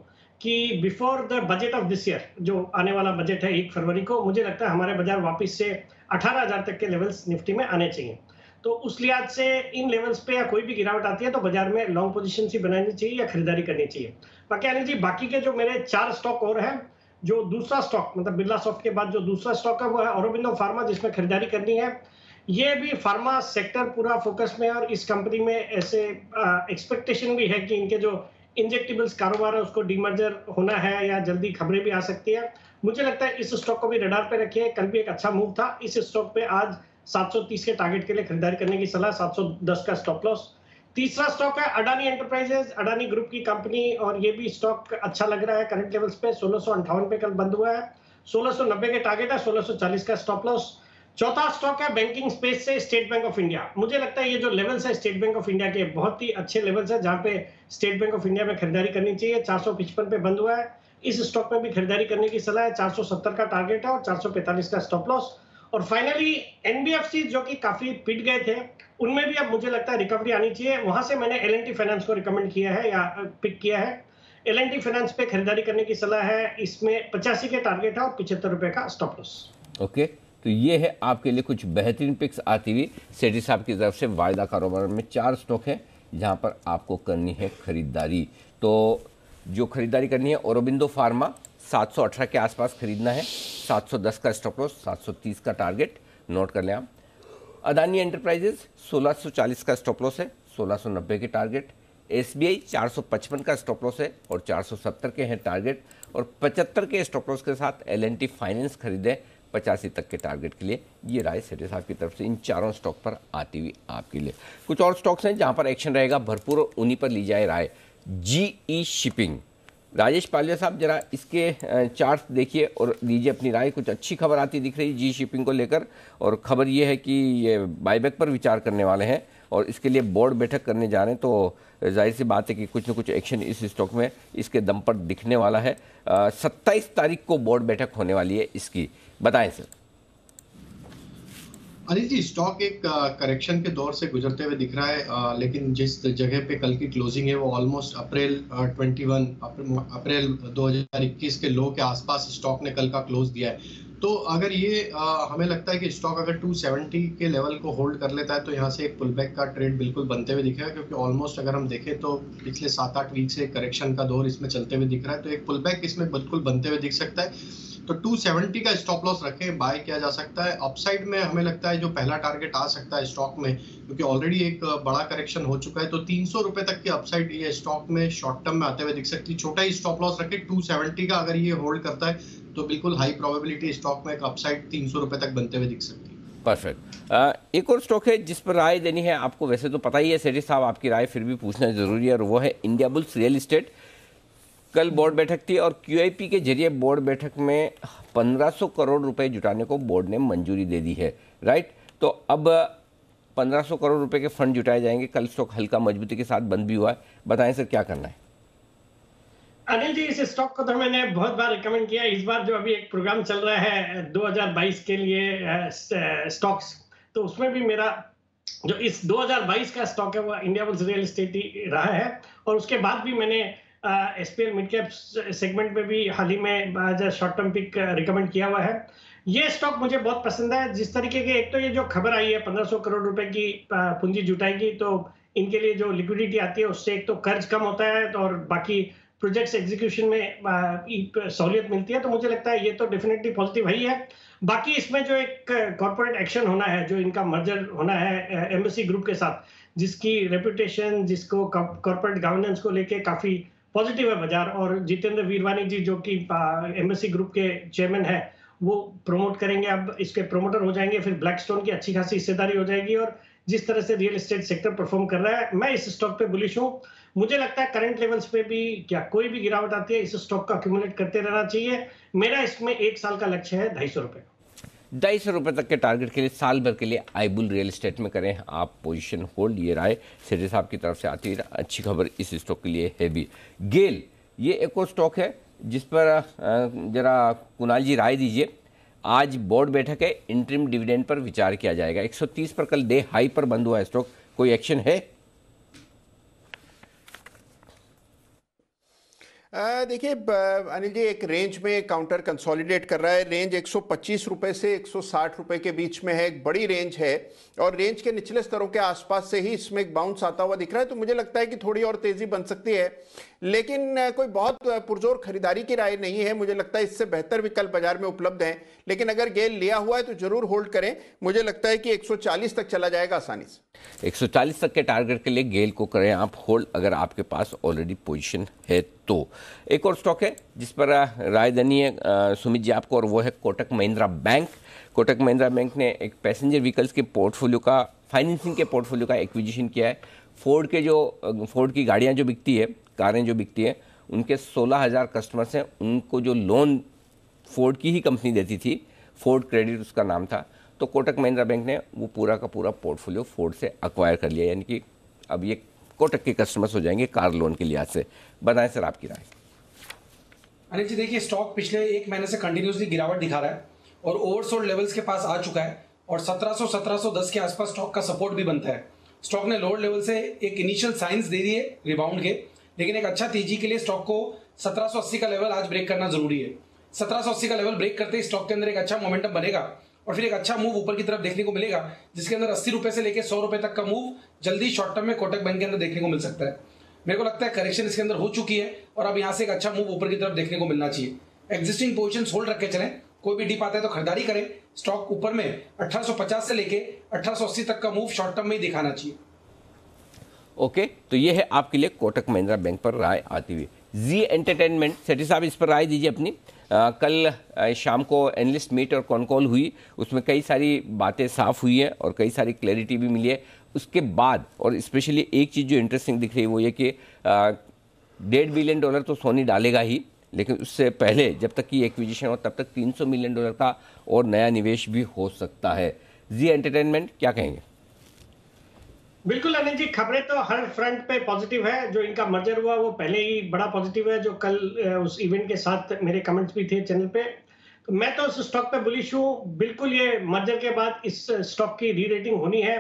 [SPEAKER 7] कि before the budget of this year, जो आने वाला बजट है 1 फरवरी को, मुझे लगता है हमारे बाजार वापस से 18,000 तक के लेवल्स निफ्टी में आने चाहिए। तो उस लिहाज से इन लेवल्स पे या कोई भी गिरावट आती है तो बाजार में लॉन्ग पोजीशन ही बनानी चाहिए या खरीदारी करनी चाहिए। बाकी अनिल जी बाकी के जो मेरे 4 स्टॉक और हैं, जो दूसरा स्टॉक मतलब बिरला सॉफ्ट के बाद जो दूसरा स्टॉक है वो है औरोबिंदो फार्मा, जिसमें खरीदारी करनी है। ये भी फार्मा सेक्टर पूरा फोकस में है और इस कंपनी में ऐसे एक्सपेक्टेशन भी है कि इनके जो इंजेक्टेबल्स कारोबार है उसको डीमर्जर होना है या जल्दी खबरें भी आ सकती है। मुझे लगता है इस स्टॉक को भी रडार पे रखिए। कल भी एक अच्छा मूव था इस स्टॉक पे। आज 730 के टारगेट के लिए खरीदारी करने की सलाह, 710 का स्टॉप लॉस। तीसरा स्टॉक है अडानी एंटरप्राइजेज, अडानी ग्रुप की कंपनी, और ये भी स्टॉक अच्छा लग रहा है करंट लेवल्स पे। 1658 पे कल बंद हुआ है, 1690 के टारगेट है, 1640 का स्टॉप लॉस। चौथा स्टॉक है बैंकिंग स्पेस से स्टेट बैंक ऑफ इंडिया। मुझे लगता है ये जो लेवल्स है स्टेट बैंक ऑफ इंडिया के बहुत ही अच्छे लेवल्स है जहां पे स्टेट बैंक ऑफ इंडिया में खरीदारी करनी चाहिए। 455 पे बंद हुआ है, इस स्टॉक में भी खरीदारी करने की सलाह है। 470 का टारगेट है और 445 का स्टॉप लॉस। और फाइनली एनबीएफसी जो कि काफी पिट गए थे, उनमें भी अब मुझे लगता है रिकवरी आनी चाहिए। वहां से मैंने एल&टी फाइनेंस को रिकमेंड किया है या पिक किया है। एल&टी फाइनेंस पे खरीदारी करने की सलाह है। इसमें 85 के टारगेट है और 75 रुपए का स्टॉप लॉस।
[SPEAKER 2] ओके, तो ये है आपके लिए कुछ बेहतरीन पिक्स आती हुई सेठी साहब की तरफ से। वायदा कारोबार में 4 स्टॉक है जहां पर आपको करनी है खरीदारी। तो जो खरीदारी करनी है, औरोबिंदो फार्मा 718 के आसपास खरीदना है, 710 का स्टॉप लॉस, 730 का टारगेट नोट कर लें आप। अदानी एंटरप्राइजेज 1640 का स्टॉप लॉस है, 1690 के टारगेट। एसबीआई 455 का स्टॉप लॉस है और 470 के हैं टारगेट, और 75 के स्टॉप लॉस के साथ एल&टी फाइनेंस खरीदे 85 तक के टारगेट के लिए। ये राय सेठी साहब की तरफ से इन चारों स्टॉक पर आती हुई आपके लिए। कुछ और स्टॉक्स हैं जहां पर एक्शन रहेगा भरपूर, और उन्हीं पर ली जाए राय। जीई शिपिंग, राजेश पालिया साहब जरा इसके चार्ट देखिए और दीजिए अपनी राय। कुछ अच्छी खबर आती दिख रही है जी शिपिंग को लेकर, और खबर ये है कि ये बायबैक पर विचार करने वाले हैं और इसके लिए बोर्ड बैठक करने जा रहे हैं। तो जाहिर सी बात है कि कुछ न कुछ एक्शन इस स्टॉक में इसके दम पर दिखने वाला है। 27 तारीख को बोर्ड बैठक होने वाली है इसकी, बताएं सर।
[SPEAKER 11] अनिल जी, स्टॉक एक करेक्शन के दौर से गुजरते हुए दिख रहा है, लेकिन जिस जगह पे कल की क्लोजिंग है वो ऑलमोस्ट अप्रैल 2021 के लो के आसपास स्टॉक ने कल का क्लोज दिया है। तो अगर ये हमें लगता है कि स्टॉक अगर 270 के लेवल को होल्ड कर लेता है तो यहाँ से एक पुलबैक का ट्रेड बिल्कुल बनते हुए दिखेगा, क्योंकि ऑलमोस्ट अगर हम देखें तो पिछले 7-8 वीक से करेक्शन का दौर इसमें चलते हुए दिख रहा है। तो एक पुलबैक इसमें बिल्कुल बनते हुए दिख सकता है। तो 270 का स्टॉप लॉस रखें, बाय किया जा सकता है। अपसाइड में हमें लगता है जो पहला टारगेट आ सकता है स्टॉक में, क्योंकि ऑलरेडी एक बड़ा करेक्शन हो चुका है, तो 300 रुपए तक की अपसाइड ये स्टॉक में शॉर्ट टर्म में आते हुए दिख सकती है। छोटा ही स्टॉप लॉस रखें 270 का। अगर ये होल्ड करता है तो बिल्कुल हाई प्रोबेबिलिटी स्टॉक में एक अपसाइड 300 रुपए तक बनते हुए दिख सकती है।
[SPEAKER 2] परफेक्ट। एक और स्टॉक है जिस पर राय देनी है आपको, वैसे तो पता ही है सेठी साहब, आपकी राय फिर भी पूछना जरूरी है, और वो है इंडियाबुल्स रियल एस्टेट। कल बोर्ड बैठक थी और QIP के जरिए बोर्ड बैठक में 1500 करोड़ रुपए जुटाने को बोर्ड ने मंजूरी दे दी है, राइट। तो अब 1500 करोड़ रुपए के फंड जुटाए जाएंगे। कल स्टॉक हल्का मजबूती के साथ बंद भी हुआ है, बताएं सर क्या करना है।
[SPEAKER 7] अनिल जी, इस स्टॉक को तो मैंने बहुत बार रिकमेंड किया। इस बार जो अभी एक प्रोग्राम चल रहा है 2022 के लिए स्टॉक्स, तो उसमें भी मेरा जो इस 2022 का स्टॉक है वो इंडियाबुल्स रियल एस्टेट ही रहा है। और उसके बाद भी मैंने SPL मिड कैप सेगमेंट में भी हाल ही में शॉर्ट टर्म पिक रिकमेंड किया हुआ है। ये स्टॉक मुझे बहुत पसंद है जिस तरीके के, एक तो ये जो खबर आई है 1500 करोड़ रुपए की पूंजी जुटाएगी, तो इनके लिए जो लिक्विडिटी आती है उससे एक तो कर्ज कम होता है और बाकी प्रोजेक्ट्स एग्जीक्यूशन में सहूलियत मिलती है। तो मुझे लगता है ये तो डेफिनेटली पॉजिटिव ही है। बाकी इसमें जो एक कॉर्पोरेट एक्शन होना है, जो इनका मर्जर होना है एमएससी ग्रुप के साथ, जिसकी रेपुटेशन, जिसको कॉर्पोरेट गवर्नेंस को लेके काफी पॉजिटिव है बाजार, और जितेंद्र वीरवानी जी जो कि एमएससी ग्रुप के चेयरमैन है वो प्रमोट करेंगे, अब इसके प्रमोटर हो जाएंगे। फिर ब्लैकस्टोन की अच्छी खासी हिस्सेदारी हो जाएगी, और जिस तरह से रियल एस्टेट सेक्टर परफॉर्म कर रहा है, मैं इस स्टॉक पे बुलिश हूँ। मुझे लगता है करंट लेवल्स पे भी क्या कोई भी गिरावट आती है, इस स्टॉक का एक्यूमुलेट करते रहना चाहिए। मेरा इसमें 1 साल का लक्ष्य है 250 रुपए।
[SPEAKER 2] 250 रुपए तक के टारगेट के लिए साल भर के लिए आईबुल रियल एस्टेट में करें आप पोजीशन होल्ड। ये राय सेठी साहब की तरफ से आती है। अच्छी खबर इस स्टॉक के लिए है भी। गेल, ये एक और स्टॉक है जिस पर जरा कुणाल जी राय दीजिए। आज बोर्ड बैठक है, इंटरिम डिविडेंड पर विचार किया जाएगा। 130 पर कल डे हाई पर बंद हुआ है स्टॉक, कोई एक्शन है?
[SPEAKER 9] देखिए अनिल जी, एक रेंज में काउंटर कंसोलिडेट कर रहा है। रेंज 125 रुपए से 160 रुपए के बीच में है, एक बड़ी रेंज है और रेंज के निचले स्तरों के आसपास से ही इसमें एक बाउंस आता हुआ दिख रहा है। तो मुझे लगता है कि थोड़ी और तेजी बन सकती है, लेकिन कोई बहुत पुरजोर खरीदारी की राय नहीं है। मुझे लगता है इससे बेहतर विकल्प बाजार में उपलब्ध हैं, लेकिन अगर गेल लिया हुआ है तो जरूर होल्ड करें। मुझे लगता है कि 140 तक चला जाएगा आसानी से।
[SPEAKER 2] 140 तक के टारगेट के लिए गेल को करें आप होल्ड, अगर आपके पास ऑलरेडी पोजीशन है तो। एक और स्टॉक है जिस पर राय देनी है सुमित जी आपको, और वो है कोटक महिंद्रा बैंक। कोटक महिंद्रा बैंक ने एक पैसेंजर व्हीकल्स के पोर्टफोलियो का, फाइनेंसिंग के पोर्टफोलियो का एक्विजिशन किया है। फोर्ड की गाड़ियां जो बिकती है, कारें जो बिकती है, उनके 16,000 कस्टमर्स हैं। उनको जो लोन फोर्ड की ही कंपनी देती थी, फोर्ड क्रेडिट उसका नाम था, तो कोटक महिंद्रा बैंक ने वो पूरा का पूरा पोर्टफोलियो फोर्ड से अक्वायर कर लिया, यानी कि अब ये कोटक के कस्टमर्स हो जाएंगे कार लोन के लिहाज से। बताएं सर आपकी राय।
[SPEAKER 10] अनिल जी देखिए, स्टॉक पिछले एक महीने से कंटिन्यूसली गिरावट दिखा रहा है और ओवरसोल्ड लेवल्स के पास आ चुका है और 1700-1710 के आसपास स्टॉक का सपोर्ट भी बनता है। स्टॉक ने लोअर लेवल से एक इनिशियल साइंस दे दिए रिबाउंड के, लेकिन एक अच्छा तेजी के लिए स्टॉक को 1780 का लेवल आज ब्रेक करना जरूरी है। 1780 का लेवल ब्रेक करते ही स्टॉक के अंदर एक अच्छा मोमेंटम बनेगा और फिर एक अच्छा मूव ऊपर की तरफ देखने को मिलेगा, जिसके अंदर 80 रुपए से लेकर 100 रुपए तक का मूव जल्दी शॉर्ट टर्म में कोटक बैंक के अंदर देखने को मिल सकता है। मेरे को लगता है करेक्शन इसके अंदर हो चुकी है और अब यहां से एक अच्छा मूव ऊपर की तरफ देखने को मिलना चाहिए। एग्जिस्टिंग पोजीशन होल्ड रख के चलें, कोई भी डिप आता है तो खरीदारी करें। स्टॉक ऊपर में 1850 से लेके 1880 तक का मूव शॉर्ट टर्म में ही दिखाना चाहिए।
[SPEAKER 2] ओके, तो ये है आपके लिए कोटक महिंद्रा बैंक पर राय आती हुई। जी एंटरटेनमेंट, सेठी साहब इस पर राय दीजिए अपनी। कल शाम को एनालिस्ट मीट और कॉन कॉल हुई, उसमें कई सारी बातें साफ हुई है और कई सारी क्लैरिटी भी मिली है। उसके बाद और स्पेशली एक चीज़ जो इंटरेस्टिंग दिख रही है वो ये कि $1.5 बिलियन तो सोनी डालेगा ही, लेकिन उससे पहले जब तक कि एक्विजिशन हो तब तक $300 मिलियन का और नया निवेश भी हो सकता है। जी एंटरटेनमेंट क्या कहेंगे?
[SPEAKER 7] बिल्कुल अनिल जी, खबरें तो हर फ्रंट पे पॉजिटिव है। जो इनका मर्जर हुआ वो पहले ही बड़ा पॉजिटिव है, जो कल उस इवेंट के साथ मेरे कमेंट्स भी थे चैनल पे। तो मैं तो उस स्टॉक पे बुलिश हूँ। बिल्कुल ये मर्जर के बाद इस स्टॉक की री रेटिंग होनी है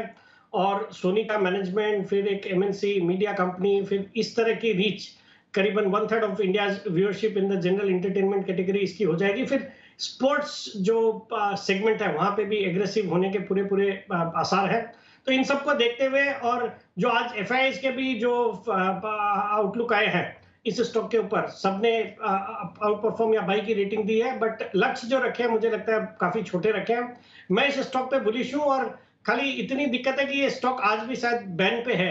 [SPEAKER 7] और सोनी का मैनेजमेंट, फिर एक एमएनसी मीडिया कंपनी, फिर इस तरह की रीच करीबन 1/3 of India's viewership in the general entertainment category इसकी हो जाएगी। फिर स्पोर्ट्स जो सेगमेंट है वहां पे भी एग्रेसिव होने के पूरे आसार है। तो इन सबको देखते हुए और जो आज एफआईआई के भी जो आउटलुक आए हैं इस स्टॉक के ऊपर, सबने आउट परफॉर्म या बाई की रेटिंग दी है, बट लक्ष्य जो रखे हैं मुझे लगता है काफी छोटे रखे हैं। मैं इस स्टॉक पे बुलिश हूँ और खाली इतनी दिक्कत है कि ये स्टॉक आज भी शायद बैन पे है,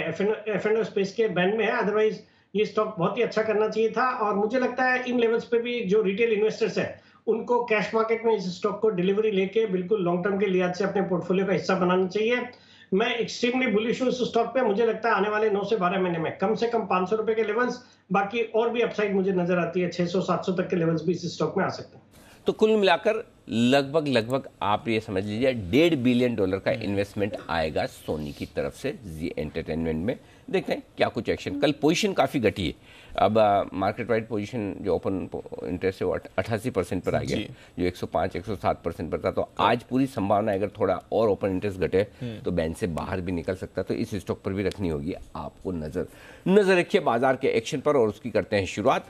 [SPEAKER 7] एफ&ओ स्पेस के बैन में है। अदरवाइज ये स्टॉक बहुत ही अच्छा करना चाहिए था और मुझे लगता है इन लेवल्स पे भी जो रिटेल इन्वेस्टर्स है उनको कैश मार्केट में इस स्टॉक को डिलीवरी लेके बिल्कुल लॉन्ग टर्म के लिहाज से अपने पोर्टफोलियो का हिस्सा बनाना चाहिए। मैं एक्सट्रीमली बुलिश हूँ इस स्टॉक पे। मुझे लगता है आने वाले 9 से 12 महीने में कम से कम 500 रुपए के लेवल्स, बाकी और भी अपसाइड मुझे नजर आती है, 600-700 तक के लेवल्स भी इस स्टॉक में आ सकते हैं।
[SPEAKER 2] तो कुल मिलाकर लगभग आप ये समझ लीजिए $1.5 बिलियन का इन्वेस्टमेंट आएगा सोनी की तरफ से जी एंटरटेनमेंट में। देखते हैं क्या कुछ एक्शन। कल पोजीशन काफ़ी घटी है, अब मार्केट वाइड पोजीशन जो ओपन इंटरेस्ट है वो 88% पर आ गया, जो 105-107% पर था। तो आज पूरी संभावना है अगर थोड़ा और ओपन इंटरेस्ट घटे तो बैंड से बाहर भी निकल सकता है। तो इस स्टॉक पर भी रखनी होगी आपको नजर रखिए बाजार के एक्शन पर और उसकी करते हैं शुरुआत।